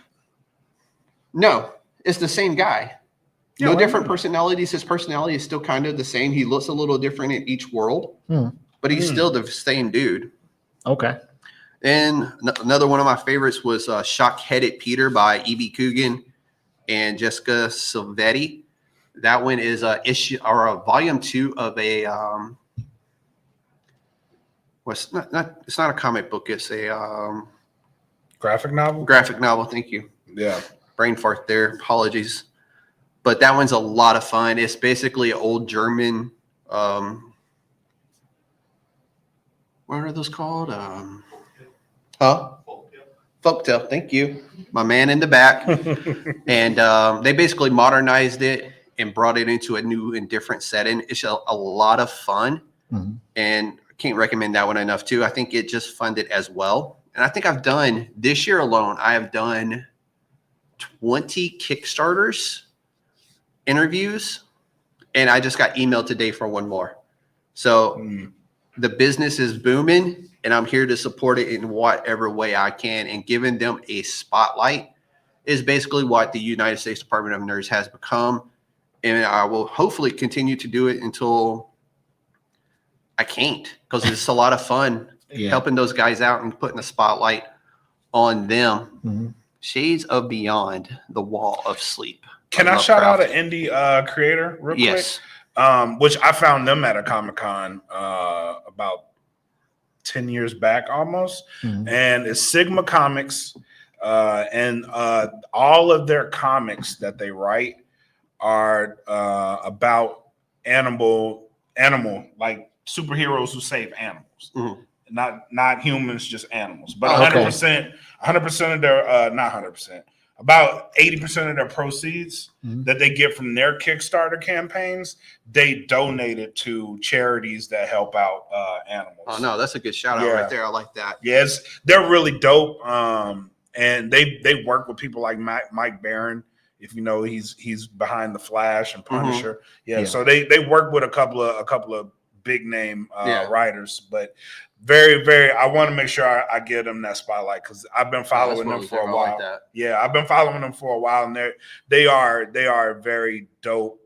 No, it's the same guy. Yeah, No like different Moon Knight. personalities. His personality is still kind of the same. He looks a little different in each world, but he's still the same dude. Okay. And another one of my favorites was Shock-Headed Peter by E.B. Coogan and Jessica Silvetti. That one is a volume 2 of a it's not a comic book. It's a Graphic novel? graphic novel. Thank you. Yeah. Brain fart there. Apologies. But that one's a lot of fun. It's basically an old German. What are those called? Folktale. Thank you. My man in the back. And they basically modernized it and brought it into a new and different setting. It's a lot of fun. Mhm. And I can't recommend that one enough too. I think it just funded as well. And I think I've done this year alone, I have done 20 Kickstarters interviews, and I just got emailed today for one more. So the business is booming, and I'm here to support it in whatever way I can. And giving them a spotlight is basically what the United States Department of Nerds has become. And I will hopefully continue to do it until I can't, because it's a lot of fun helping those guys out and putting a spotlight on them. Mhm. Shades of Beyond, The Wall of Sleep. Can I shout out an indie creator real Yes. quick? Which I found them at a Comic-Con about 10 years back almost. Mhm. And it's Sigma Comics. And all of their comics that they write are about animal, like superheroes who save animals. Mhm. Not humans, just animals. But Oh, okay. 100% of their not 100%, about 80% of their proceeds Mhm. that they get from their Kickstarter campaigns, they donate it to charities that help out animals. Oh no, that's a good shout out Yeah. right there. I like that. Yes, they're really dope. And they work with people like Mike Barron. If you know, he's behind the Flash and Punisher. Yeah, so they work with a couple of big name writers, but very, very. I want to make sure I give them that spotlight because I've been following them for a while. I like that. Yeah, I've been following them for a while, and they are a very dope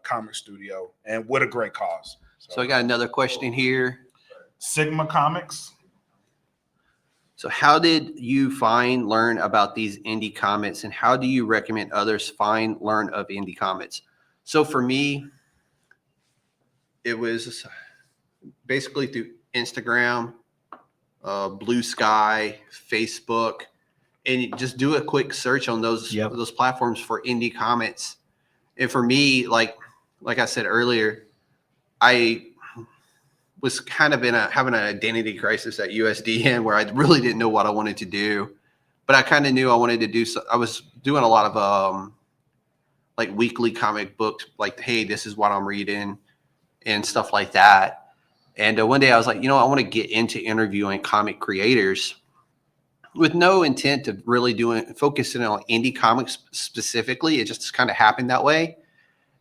comic studio and with a great cause. So I got another question here. Sigma Comics. So how did you learn about these indie comics, and how do you recommend others learn of indie comics? So for me, it was basically through Instagram, Blue Sky, Facebook, and you just do a quick search on those platforms for indie comics. And for me, like I said earlier, I was kind of having an identity crisis at USDN where I really didn't know what I wanted to do, but I kind of knew I wanted to do. So I was doing a lot of like weekly comic books, like, hey, this is what I'm reading and stuff like that. And one day I was like, I want to get into interviewing comic creators with no intent of really focusing on indie comics specifically. It just kind of happened that way.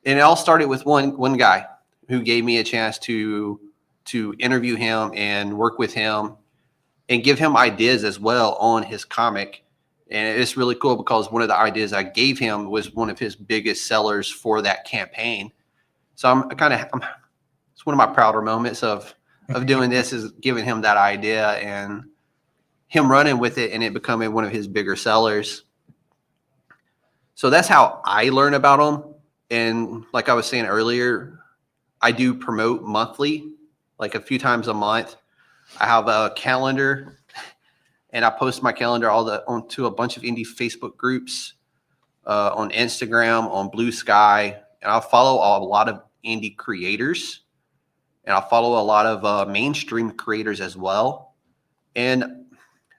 And it all started with one guy who gave me a chance to interview him and work with him and give him ideas as well on his comic. And it's really cool because one of the ideas I gave him was one of his biggest sellers for that campaign. So it's one of my prouder moments of doing this is giving him that idea. And him running with it and it becoming one of his bigger sellers. So that's how I learn about them. And like I was saying earlier, I do promote monthly, like a few times a month. I have a calendar, and I post my calendar onto a bunch of indie Facebook groups, on Instagram, on Blue Sky, and I follow a lot of indie creators, and I follow a lot of mainstream creators as well. And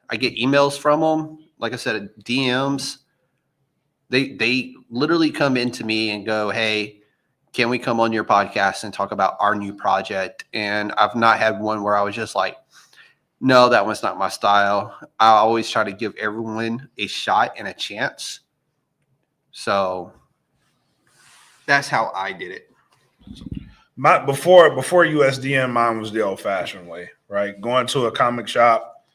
I get emails from them. Like I said, DMs. They literally come into me and go, "Hey, can we come on your podcast and talk about our new project?" And I've not had one where I was just like, no, that one's not my style. I always try to give everyone a shot and a chance. So that's how I did it. Before USDN, mine was the old-fashioned way, right? Going to a comic shop,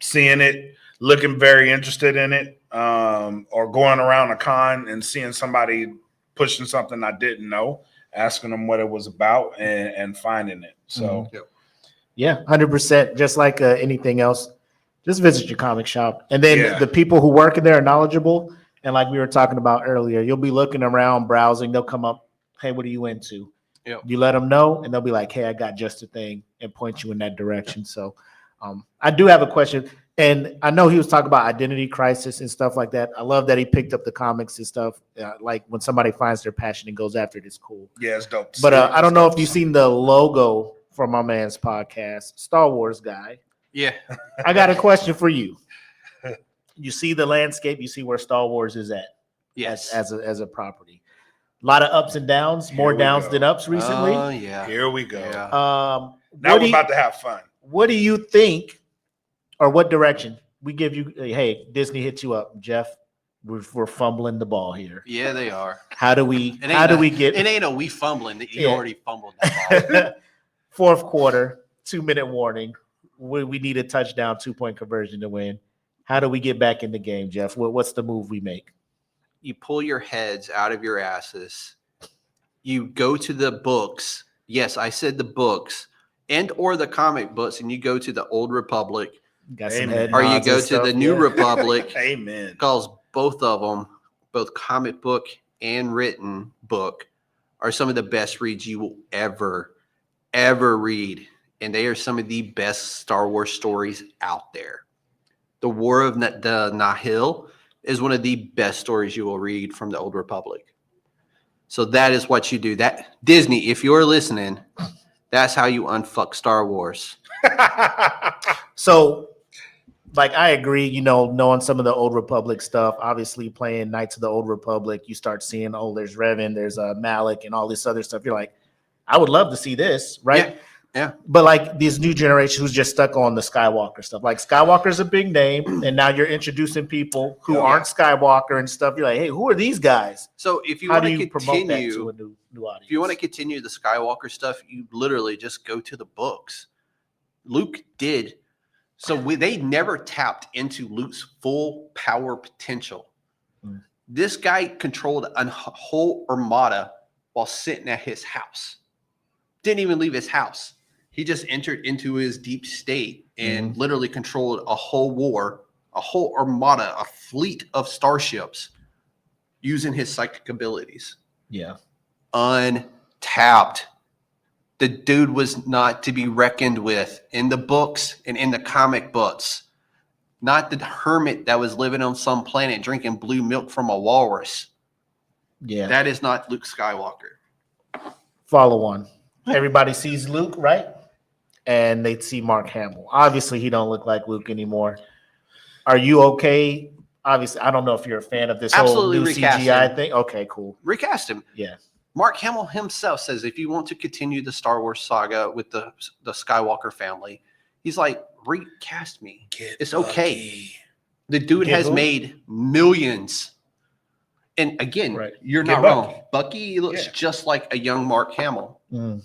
seeing it, looking very interested in it, or going around a con and seeing somebody pushing something I didn't know, asking them what it was about, and finding it. So. Yeah, 100%. Just like anything else, just visit your comic shop. And then the people who work in there are knowledgeable. And like we were talking about earlier, you'll be looking around, browsing. They'll come up, "Hey, what are you into?" Yep. You let them know, and they'll be like, "Hey, I got just a thing," and point you in that direction. So I do have a question. And I know he was talking about identity crisis and stuff like that. I love that he picked up the comics and stuff. Like when somebody finds their passion and goes after it, it's cool. Yeah, it's dope. But I don't know if you've seen the logo for my man's podcast, Star Wars guy. Yeah. I got a question for you. You see the landscape, you see where Star Wars is at. Yes. As a property. A lot of ups and downs, more downs than ups recently. Oh, yeah. Here we go. Yeah. Now we're about to have fun. What do you think, or what direction we give you? Hey, Disney hit you up, Jeff. We're fumbling the ball here. Yeah, they are. How do we get? It ain't a we fumbling. You already fumbled that ball. Fourth quarter, 2-minute warning. We need a touchdown, 2-point conversion to win. How do we get back in the game, Jeff? What's the move we make? You pull your heads out of your asses. You go to the books. Yes, I said the books and or the comic books, and you go to the Old Republic. Got some Amen. head Or you nods go and to stuff, the New yeah. Republic. Amen. Because both of them, both comic book and written book, are some of the best reads you will ever read. And they are some of the best Star Wars stories out there. The War of the Nihil is one of the best stories you will read from the Old Republic. So that is what you do. That Disney, if you're listening, that's how you unfuck Star Wars. So, like, I agree, knowing some of the Old Republic stuff, obviously playing Knights of the Old Republic, you start seeing, there's Revan, there's Malik and all this other stuff. You're like, I would love to see this, right? Yeah. But like this new generation who's just stuck on the Skywalker stuff. Like Skywalker's a big name, and now you're introducing people who aren't Skywalker and stuff. You're like, hey, who are these guys? So if you How want do to you promote that continue, to a new audience? if you want to continue the Skywalker stuff, you literally just go to the books. Luke did. So they never tapped into Luke's full power potential. Mm. This guy controlled a whole armada while sitting at his house. Didn't even leave his house. He just entered into his deep state and literally controlled a whole war, a whole armada, a fleet of starships using his psychic abilities. Yeah. Untapped. The dude was not to be reckoned with in the books and in the comic books. Not the hermit that was living on some planet drinking blue milk from a walrus. Yeah. That is not Luke Skywalker. Follow on. Everybody sees Luke, right? And they see Mark Hamill. Obviously, he don't look like Luke anymore. Are you okay? Obviously, I don't know if you're a fan of this Absolutely whole new recast CGI him. thing. Okay, cool. Recast him. Yeah. Mark Hamill himself says if you want to continue the Star Wars saga with the Skywalker family, he's like, recast me. It's okay. The dude has made millions. And again, you're not wrong. Bucky looks just like a young Mark Hamill. Mm.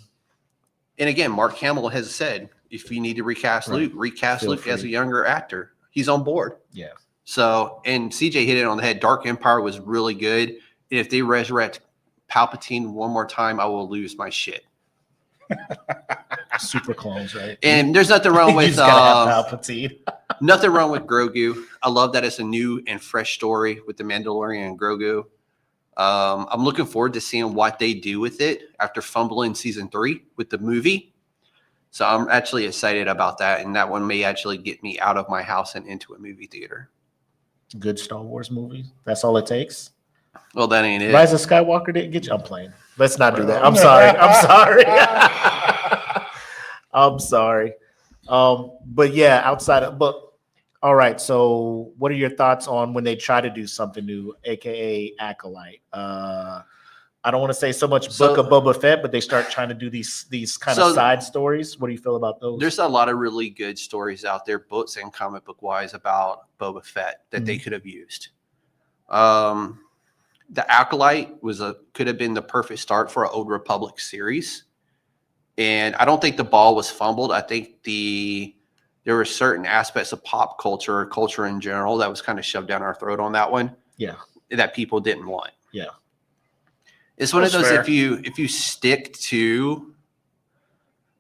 And again, Mark Hamill has said, if you need to recast Luke, recast Luke as a younger actor. He's on board. Yeah. So, and CJ hit it on the head. Dark Empire was really good. And if they resurrect Palpatine one more time, I will lose my shit. Super clones, right? And there's nothing wrong with Palpatine. Nothing wrong with Grogu. I love that it's a new and fresh story with the Mandalorian and Grogu. I'm looking forward to seeing what they do with it after fumbling season 3 with the movie. So I'm actually excited about that, and that one may actually get me out of my house and into a movie theater. Good Star Wars movie. That's all it takes. Well, that ain't it. Rise of Skywalker didn't get you. I'm playing. Let's not do that. I'm sorry. I'm sorry. But yeah, outside of, but all right. So what are your thoughts on when they try to do something new, aka Acolyte? I don't want to say so much Book of Boba Fett, but they start trying to do these kind of side stories. What do you feel about those? There's a lot of really good stories out there, books and comic book wise, about Boba Fett that they could have used. The Acolyte could have been the perfect start for an Old Republic series. And I don't think the ball was fumbled. I think there were certain aspects of pop culture in general, that was kind of shoved down our throat on that one. Yeah. That people didn't want. Yeah. It's one of those, fair. if you stick to,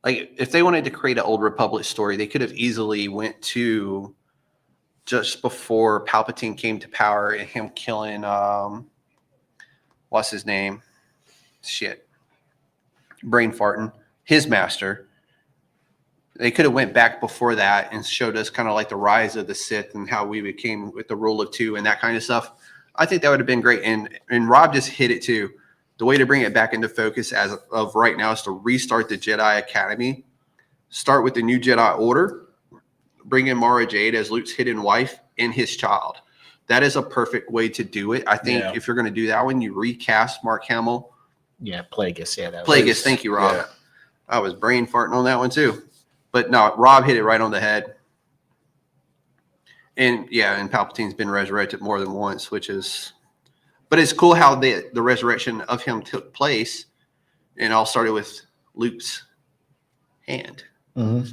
like, if they wanted to create an Old Republic story, they could have easily went to just before Palpatine came to power and him killing, what's his name? Shit. Brain farting. His master. They could have went back before that and showed us kind of like the rise of the Sith and how we became with the rule of 2 and that kind of stuff. I think that would have been great. And Rob just hit it too. The way to bring it back into focus as of right now is to restart the Jedi Academy. Start with the new Jedi Order. Bring in Mara Jade as Luke's hidden wife and his child. That is a perfect way to do it. I think if you're going to do that one, you recast Mark Hamill. Yeah, Plagueis. Yeah, Plagueis. Thank you, Rob. Yeah. I was brain farting on that one too. But no, Rob hit it right on the head. And yeah, and Palpatine's been resurrected more than once, but it's cool how the resurrection of him took place, and all started with Luke's hand. Mm-hmm.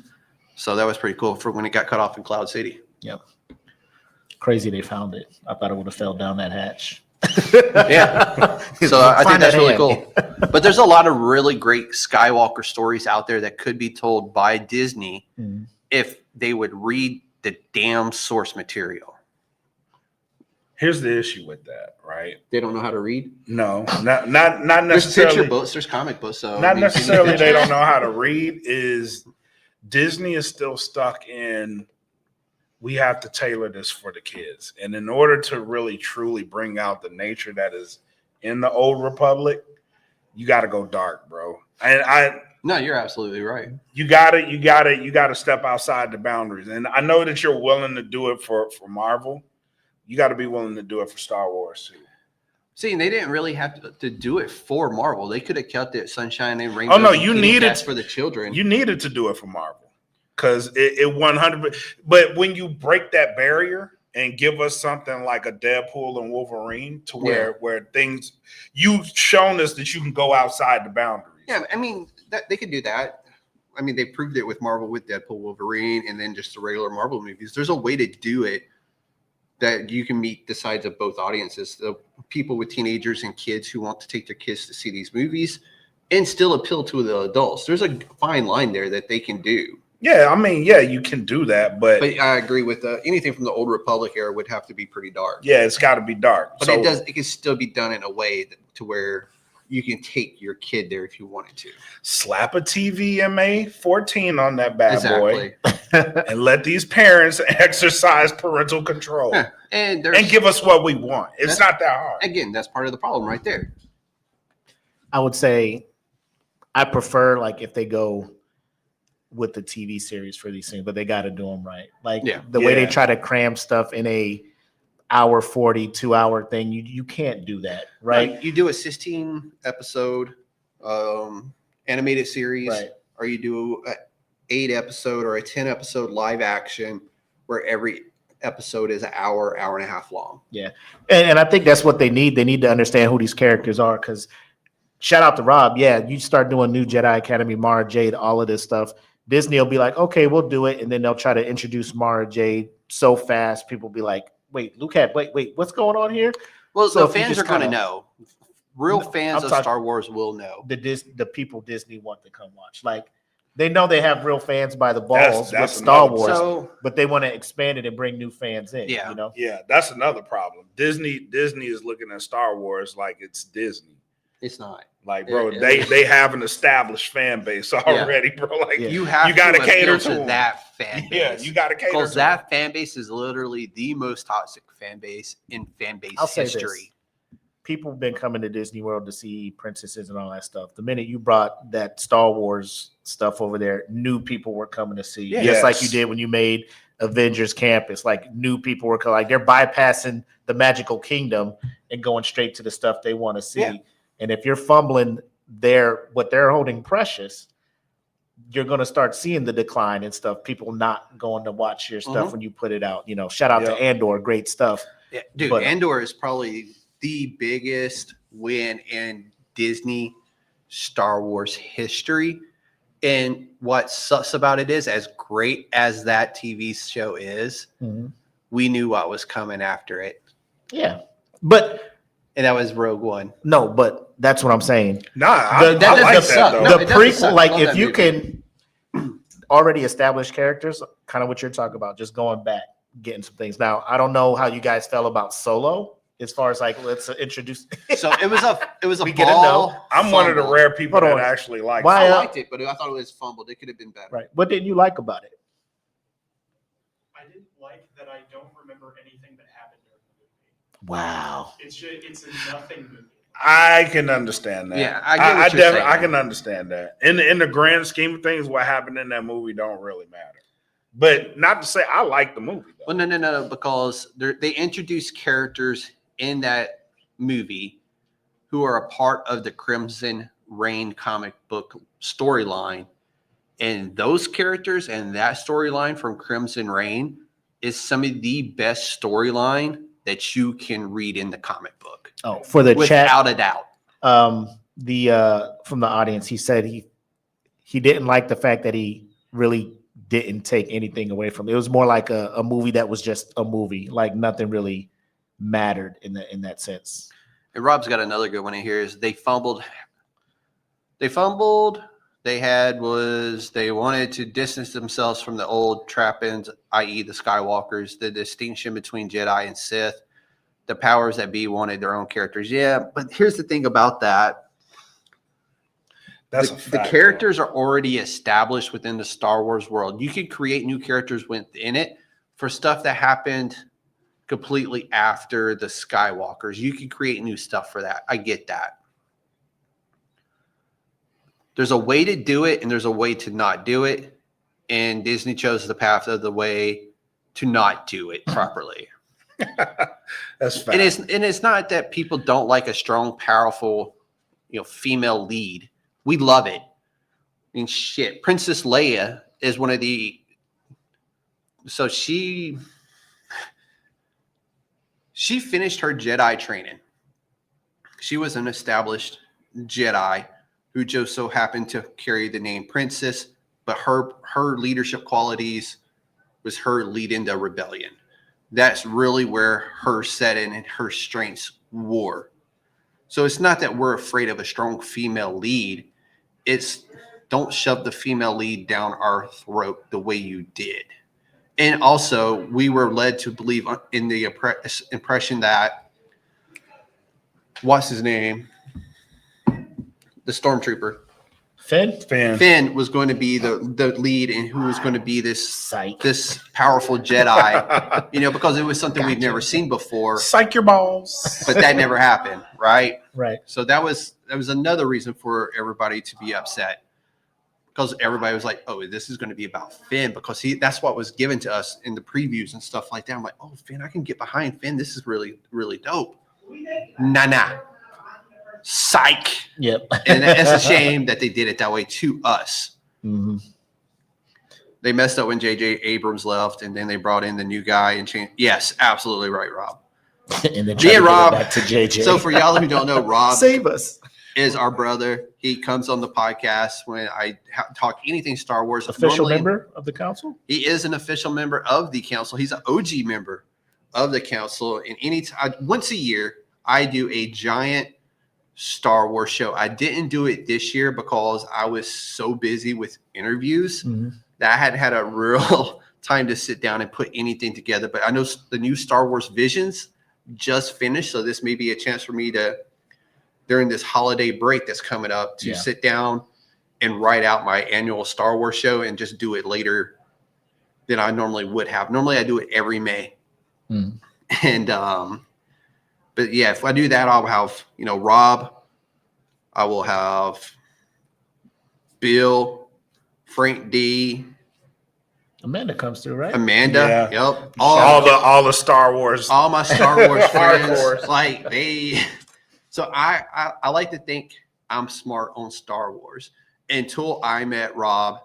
So that was pretty cool for when it got cut off in Cloud City. Yep. Crazy they found it. I thought it would have fell down that hatch. Yeah. So I think that's really cool. But there's a lot of really great Skywalker stories out there that could be told by Disney if they would read the damn source material. Here's the issue with that, right? They don't know how to read? No, not There's necessarily. picture books, there's comic books. So Not necessarily they don't know how to read. Is Disney is still stuck in, we have to tailor this for the kids. And in order to really truly bring out the nature that is in the Old Republic, you got to go dark, bro. And No, you're absolutely right. you gotta step outside the boundaries. And I know that you're willing to do it for Marvel. You got to be willing to do it for Star Wars too. See, and they didn't really have to do it for Marvel. They could have kept it Sunshine and Rainbow. Oh no, you needed for the children. You needed to do it for Marvel because it 100. But when you break that barrier and give us something like a Deadpool and Wolverine, to where things, you've shown us that you can go outside the boundaries. Yeah, I mean they could do that. I mean, they proved it with Marvel with Deadpool, Wolverine, and then just the regular Marvel movies. There's a way to do it that you can meet the sides of both audiences, the people with teenagers and kids who want to take their kids to see these movies and still appeal to the adults. There's a fine line there that they can do. Yeah, I mean, yeah, you can do that, but I agree with anything from the Old Republic era would have to be pretty dark. yeah, it's got to be dark. But it can still be done in a way to where you can take your kid there if you wanted to. Slap a TVMA 14 on that bad Exactly. boy and let these parents exercise parental control And give us what we want. It's not that hard. Again, that's part of the problem right there. I would say I prefer like if they go with the TV series for these things, but they got to do them right. Like the way they try to cram stuff in a hour 40, 2 hour thing, you can't do that, right? Like you do a 16 episode animated series, Right. or you do an 8 episode or a 10 episode live action where every episode is an hour and a half long. Yeah. And I think that's what they need. They need to understand who these characters are, because shout out to Rob. Yeah, you start doing new Jedi Academy, Mara Jade, all of this stuff. Disney will be like, okay, we'll do it. And then they'll try to introduce Mara Jade so fast. People will be like, wait, wait, what's going on here? Well, So the if you fans just are going to kinda- know. Real fans I'm of talking- Star Wars will know. The people Disney want to come watch. Like They know they have real fans by the balls That's with Star another- Wars, So but they want to expand it and bring new fans in. Yeah. You know, Yeah, that's another problem. Disney is looking at Star Wars like it's Disney. it's not. Like, bro, It- they have an established fan base already, bro. Like, Yeah. You have gotta to cater appeal to them. that fan base. Yeah, you got to cater because to that fan base is literally the most toxic fan base in fan base I'll say this. history. people have been coming to Disney World to see princesses and all that stuff. The minute you brought that Star Wars stuff over there, new people were coming to see. Yeah. Just like you Yes. did when you made Avengers Campus. Like new people were coming. Like they're bypassing the magical kingdom and going straight to the stuff they want to see. Yeah. And if you're fumbling what they're holding precious, you're going to start seeing the decline and stuff. People not going to watch your stuff when you put it out. You know, shout out to Andor, great stuff. Yeah, dude, But- Andor is probably the biggest win in Disney Star Wars history. And what sucks about it is, as great as that TV show is, we knew what was coming after it. Yeah, but And that was Rogue One. no, but that's what I'm saying. Nah, I that like doesn't that suck. though. No, The it doesn't prequel, suck. like Love if that you movie. can already establish characters, kind of what you're talking about, just going back, getting some things. Now, I don't know how you guys felt about Solo, as far as like let's introduce. So it was a We get a ball. I'm one of the fumble. rare people Hold that on. actually like. Why- I liked it, but I thought it was fumbled. It could have been better. Right. What didn't you like about it? I didn't like that I don't remember anything that happened during the movie. Wow. It's a nothing movie. I can understand that. Yeah, I get what you're saying. I can understand that. In the grand scheme of things, what happened in that movie don't really matter. But not to say I like the movie though. Well, no, because they introduced characters in that movie who are a part of the Crimson Reign comic book storyline. And those characters and that storyline from Crimson Reign is some of the best storyline that you can read in the comic book. Oh, for the chat, Without a doubt. the from the audience, he said he didn't like the fact that he really didn't take anything away from it. It was more like a movie that was just a movie, like nothing really mattered in that sense. And Rob's got another good one in here is they fumbled. They wanted to distance themselves from the old trappings, i.e. the Skywalkers, the distinction between Jedi and Sith. The powers that be wanted their own characters. Yeah, but here's the thing about that. That's the, a the fact, characters are already established within the Star Wars world. You could create new characters within it for stuff that happened completely after the Skywalkers. You can create new stuff for that. I get that. There's a way to do it and there's a way to not do it. And Disney chose the path of the way to not do it properly. That's fact. And it's not that people don't like a strong, powerful, female lead. We love it. I mean, shit. Princess Leia is one of the. So she finished her Jedi training. She was an established Jedi who just so happened to carry the name Princess, but her leadership qualities was her lead into rebellion. That's really where her setting and her strengths were. So it's not that we're afraid of a strong female lead. It's don't shove the female lead down our throat the way you did. And also, we were led to believe in the impression that, what's his name? The stormtrooper. Finn was going to be the lead and who was going to be this powerful Jedi, because it was something we've never seen before. Psych your balls. But that never happened, right? Right. So that was another reason for everybody to be upset. Because everybody was like, oh, this is going to be about Finn because that's what was given to us in the previews and stuff like that. I'm like, oh, Finn, I can get behind Finn. This is really, really dope. Nah. Psych. Yep. And it's a shame that they did it that way to us. Mm-hmm. They messed up when J.J. Abrams left, and then they brought in the new guy and changed. Yes, absolutely right, Rob. And then Me and Rob. back to JJ. So for y'all who don't know, Rob save us. is our brother. He comes on the podcast when I talk anything Star Wars. Official Normally, member of the council? He is an official member of the council. He's an OG member of the council. And once a year, I do a giant Star Wars show. I didn't do it this year because I was so busy with interviews that I hadn't had a real time to sit down and put anything together. But I know the new Star Wars Visions just finished, so this may be a chance for me to, during this holiday break that's coming up, to sit down and write out my annual Star Wars show and just do it later than I normally would have. Normally I do it every May. And but yeah, if I do that, I'll have, you know, Rob, I will have Bill, Frank D, Amanda comes through, right? Amanda, yep, all the Star Wars, all my Star Wars friends, Hardcore. like they. So I like to think I'm smart on Star Wars until I met Rob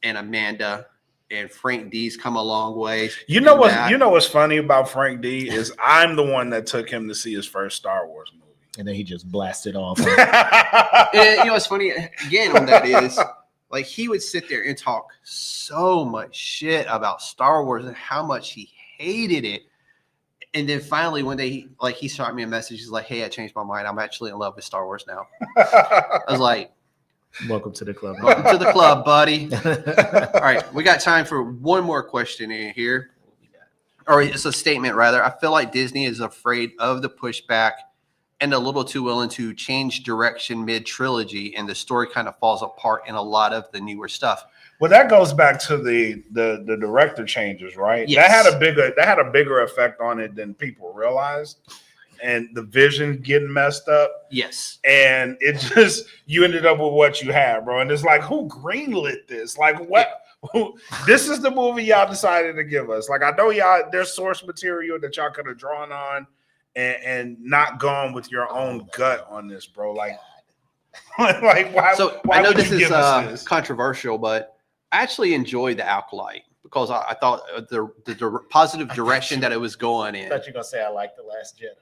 and Amanda. And Frank D's come a long way. You know what? You know what's funny about Frank D is I'm the one that took him to see his first Star Wars movie, and then he just blasted off. And you know what's funny again on that is, like, he would sit there and talk so much shit about Star Wars and how much he hated it. And then finally one day, he shot me a message. He's like, "Hey, I changed my mind. I'm actually in love with Star Wars now." I was like, welcome to the club. welcome to the club, buddy. All right, we got time for one more question in here. Or it's a statement, rather. I feel like Disney is afraid of the pushback and a little too willing to change direction mid-trilogy, and the story kind of falls apart in a lot of the newer stuff. Well, that goes back to the director changes, right? Yes. That had a bigger effect on it than people realized. And the vision getting messed up. Yes. And it just, you ended up with what you had, bro. And it's like, who greenlit this? Like, what? This is the movie y'all decided to give us. Like, I know y'all, there's source material that y'all could have drawn on and not gone with your own gut on this, bro. Like why? So why I know would this you is give us this? controversial, but I actually enjoyed The Acolyte because I thought the positive direction that it was going in. I thought you were going to say I like The Last Jedi.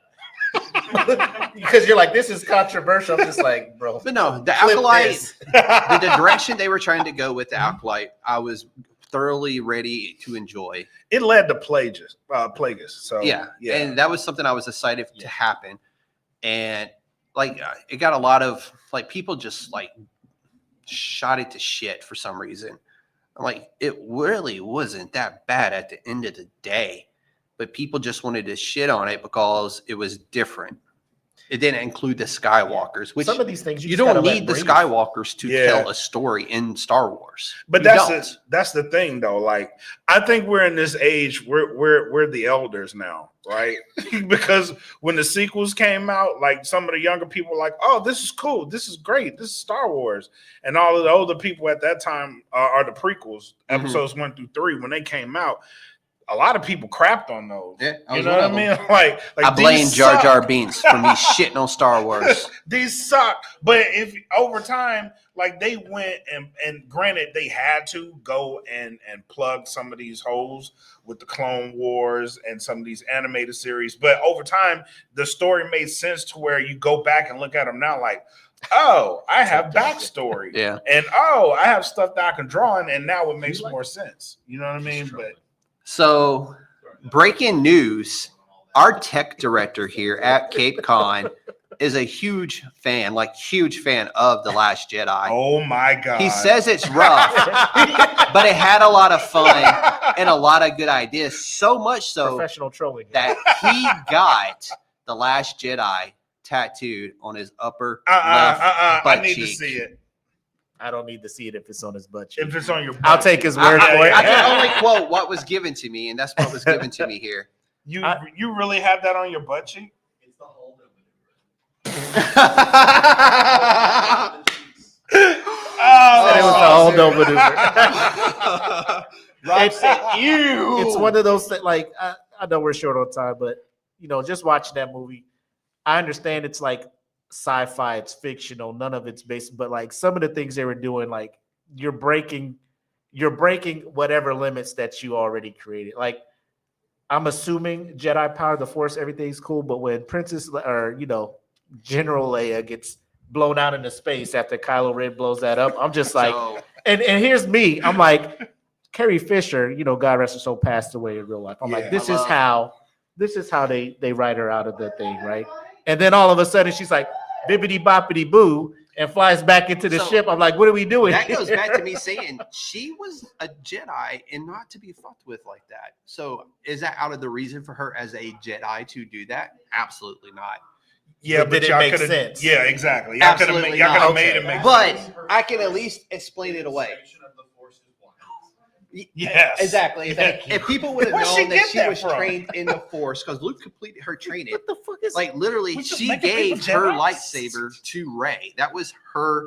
Because you're like, this is controversial. I'm just like, bro. But no, The Acolyte, the direction they were trying to go with The Acolyte, I was thoroughly ready to enjoy. It led to Plagueis. So Yeah, and that was something I was excited to happen. And like, it got a lot of, like, people just like shot it to shit for some reason. I'm like, it really wasn't that bad at the end of the day. But people just wanted to shit on it because it was different. It didn't include the Skywalkers, which some of these things you don't need the Skywalkers to tell a story in Star Wars. But that's the thing, though. Like, I think we're in this age. We're the elders now, right? Because when the sequels came out, like, some of the younger people were like, "Oh, this is cool. This is great. This is Star Wars." And all of the older people at that time are the prequels, episodes 1 through 3, when they came out. A lot of people crapped on those. Yeah, you know what I mean? Like I blame Jar Jar Binks for me shitting on Star Wars. These suck. But if over time, like, they went and granted they had to go and plug some of these holes with the Clone Wars and some of these animated series. But over time, the story made sense to where you go back and look at them now like, oh, I have backstory. Yeah. And oh, I have stuff that I can draw in, and now it makes more sense. You know what I mean? But so, breaking news, our tech director here at Cape Con is a huge fan of The Last Jedi. Oh my God. He says it's rough, but it had a lot of fun and a lot of good ideas. So much so professional trolling that he got The Last Jedi tattooed on his upper left butt I need cheek. to see it. I don't need to see it if it's on his butt cheek. If it's on your butt, I'll take his word for it. I can only quote what was given to me, and that's what was given to me here. You really have that on your butt cheek? It's the whole It was the whole maneuver. Rob said, "Ew." It's one of those that, like, I know we're short on time, but, you know, just watching that movie, I understand it's like sci-fi, it's fictional, none of it's based, but like some of the things they were doing, like you're breaking whatever limits that you already created. Like, I'm assuming Jedi power, the Force, everything's cool, but when Princess or, you know, General Leia gets blown out into space after Kylo Ren blows that up, I'm just like, and here's me, I'm like, Carrie Fisher, you know, God rest her soul, passed away in real life. I'm like, this is how they write her out of the thing, right? And then all of a sudden she's like, bibbity boppity boo, and flies back into the So, ship. I'm like, what are we doing? That goes here? back to me saying she was a Jedi and not to be fucked with like that. So is that out of the reason for her as a Jedi to do that? Absolutely not. Yeah, But but did it y'all make could have. sense? Yeah, exactly. Y'all could Absolutely have not. made it make But sense. I can at least explain it away. Yes. Exactly. If people would have Where'd she known that get she that was from? trained in the Force, because Luke completed her training. What the fuck is Like literally, We just she making gave people her Jedis? lightsaber to Rey. That was her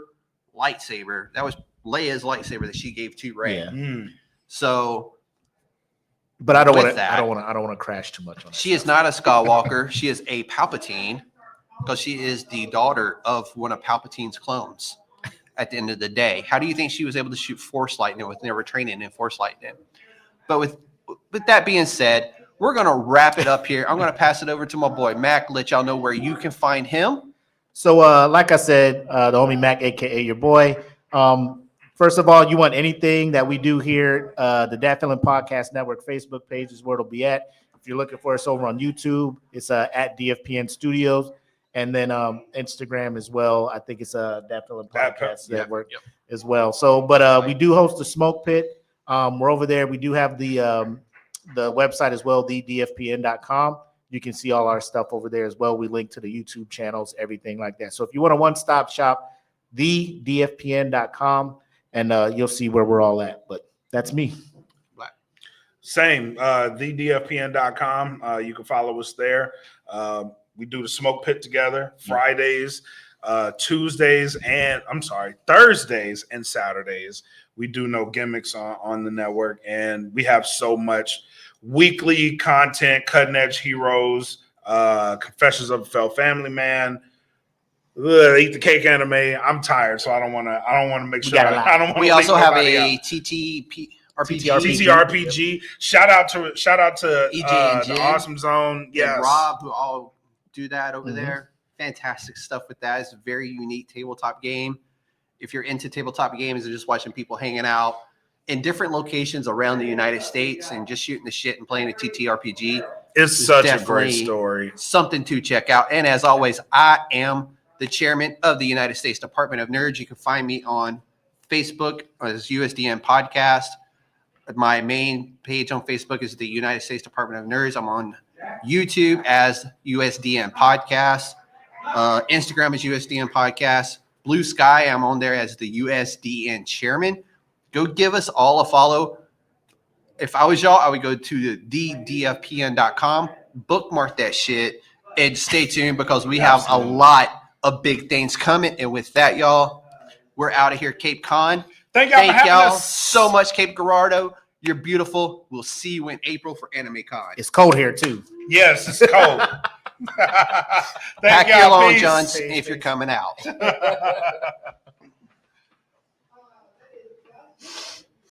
lightsaber. That was Leia's lightsaber that she gave to Rey. Yeah. Mm. So But I don't With want to. that- I don't want to crash too much on that. she is not a Skywalker. She is a Palpatine because she is the daughter of one of Palpatine's clones. At the end of the day, how do you think she was able to shoot Force lightning with never training in Force lightning? But with that being said, we're gonna wrap it up here. I'm gonna pass it over to my boy Mac. Let y'all know where you can find him. So, like I said, the homie Mac, aka your boy. First of all, you want anything that we do here, the DFPN Podcast Network Facebook page is where it'll be at. If you're looking for us over on YouTube, it's at DFPN Studios, and then Instagram as well. I think it's DFPN Podcast Yeah. Network as well. So, but we do host the Smoke Pit. We're over there. We do have the website as well, thedfpn.com. You can see all our stuff over there as well. We link to the YouTube channels, everything like that. So if you want a one-stop shop, thedfpn.com, and you'll see where we're all at. But that's me. Same. TheDFPN.com. You can follow us there. We do the Smoke Pit together Fridays, Thursdays, and Saturdays. We do No Gimmicks on the network, and we have so much weekly content, cutting edge heroes, Confessions of a Failed Family Man, Eat the Cake anime. I'm tired, so I don't want to make sure. I don't want. We also have a TTRPG. Shout out to EJ and the Jen. Awesome Zone. Yes, And Rob, who all do that over Mhm. there. Fantastic stuff with that. It's a very unique tabletop game. If you're into tabletop games and just watching people hanging out in different locations around the United States and just shooting the shit and playing a TTRPG, it's such a definitely great story. something to check out. And as always, I am the chairman of the United States Department of Nerds. You can find me on Facebook as USDN Podcast. My main page on Facebook is the United States Department of Nerds. I'm on YouTube as USDN Podcast. Instagram is USDN Podcast. Blue Sky, I'm on there as the USDN Chairman. Go give us all a follow. If I was y'all, I would go to the DFPN.com, bookmark that shit, and stay tuned because we have a lot of big things coming. And with that, y'all, we're out of here, Cape Con. Thank y'all for Thank having y'all us so much, Cape Girardeau. You're beautiful. We'll see you in April for Anime Con. It's cold here too. Yes, it's cold. Pack your long Peace. johns if you're coming out.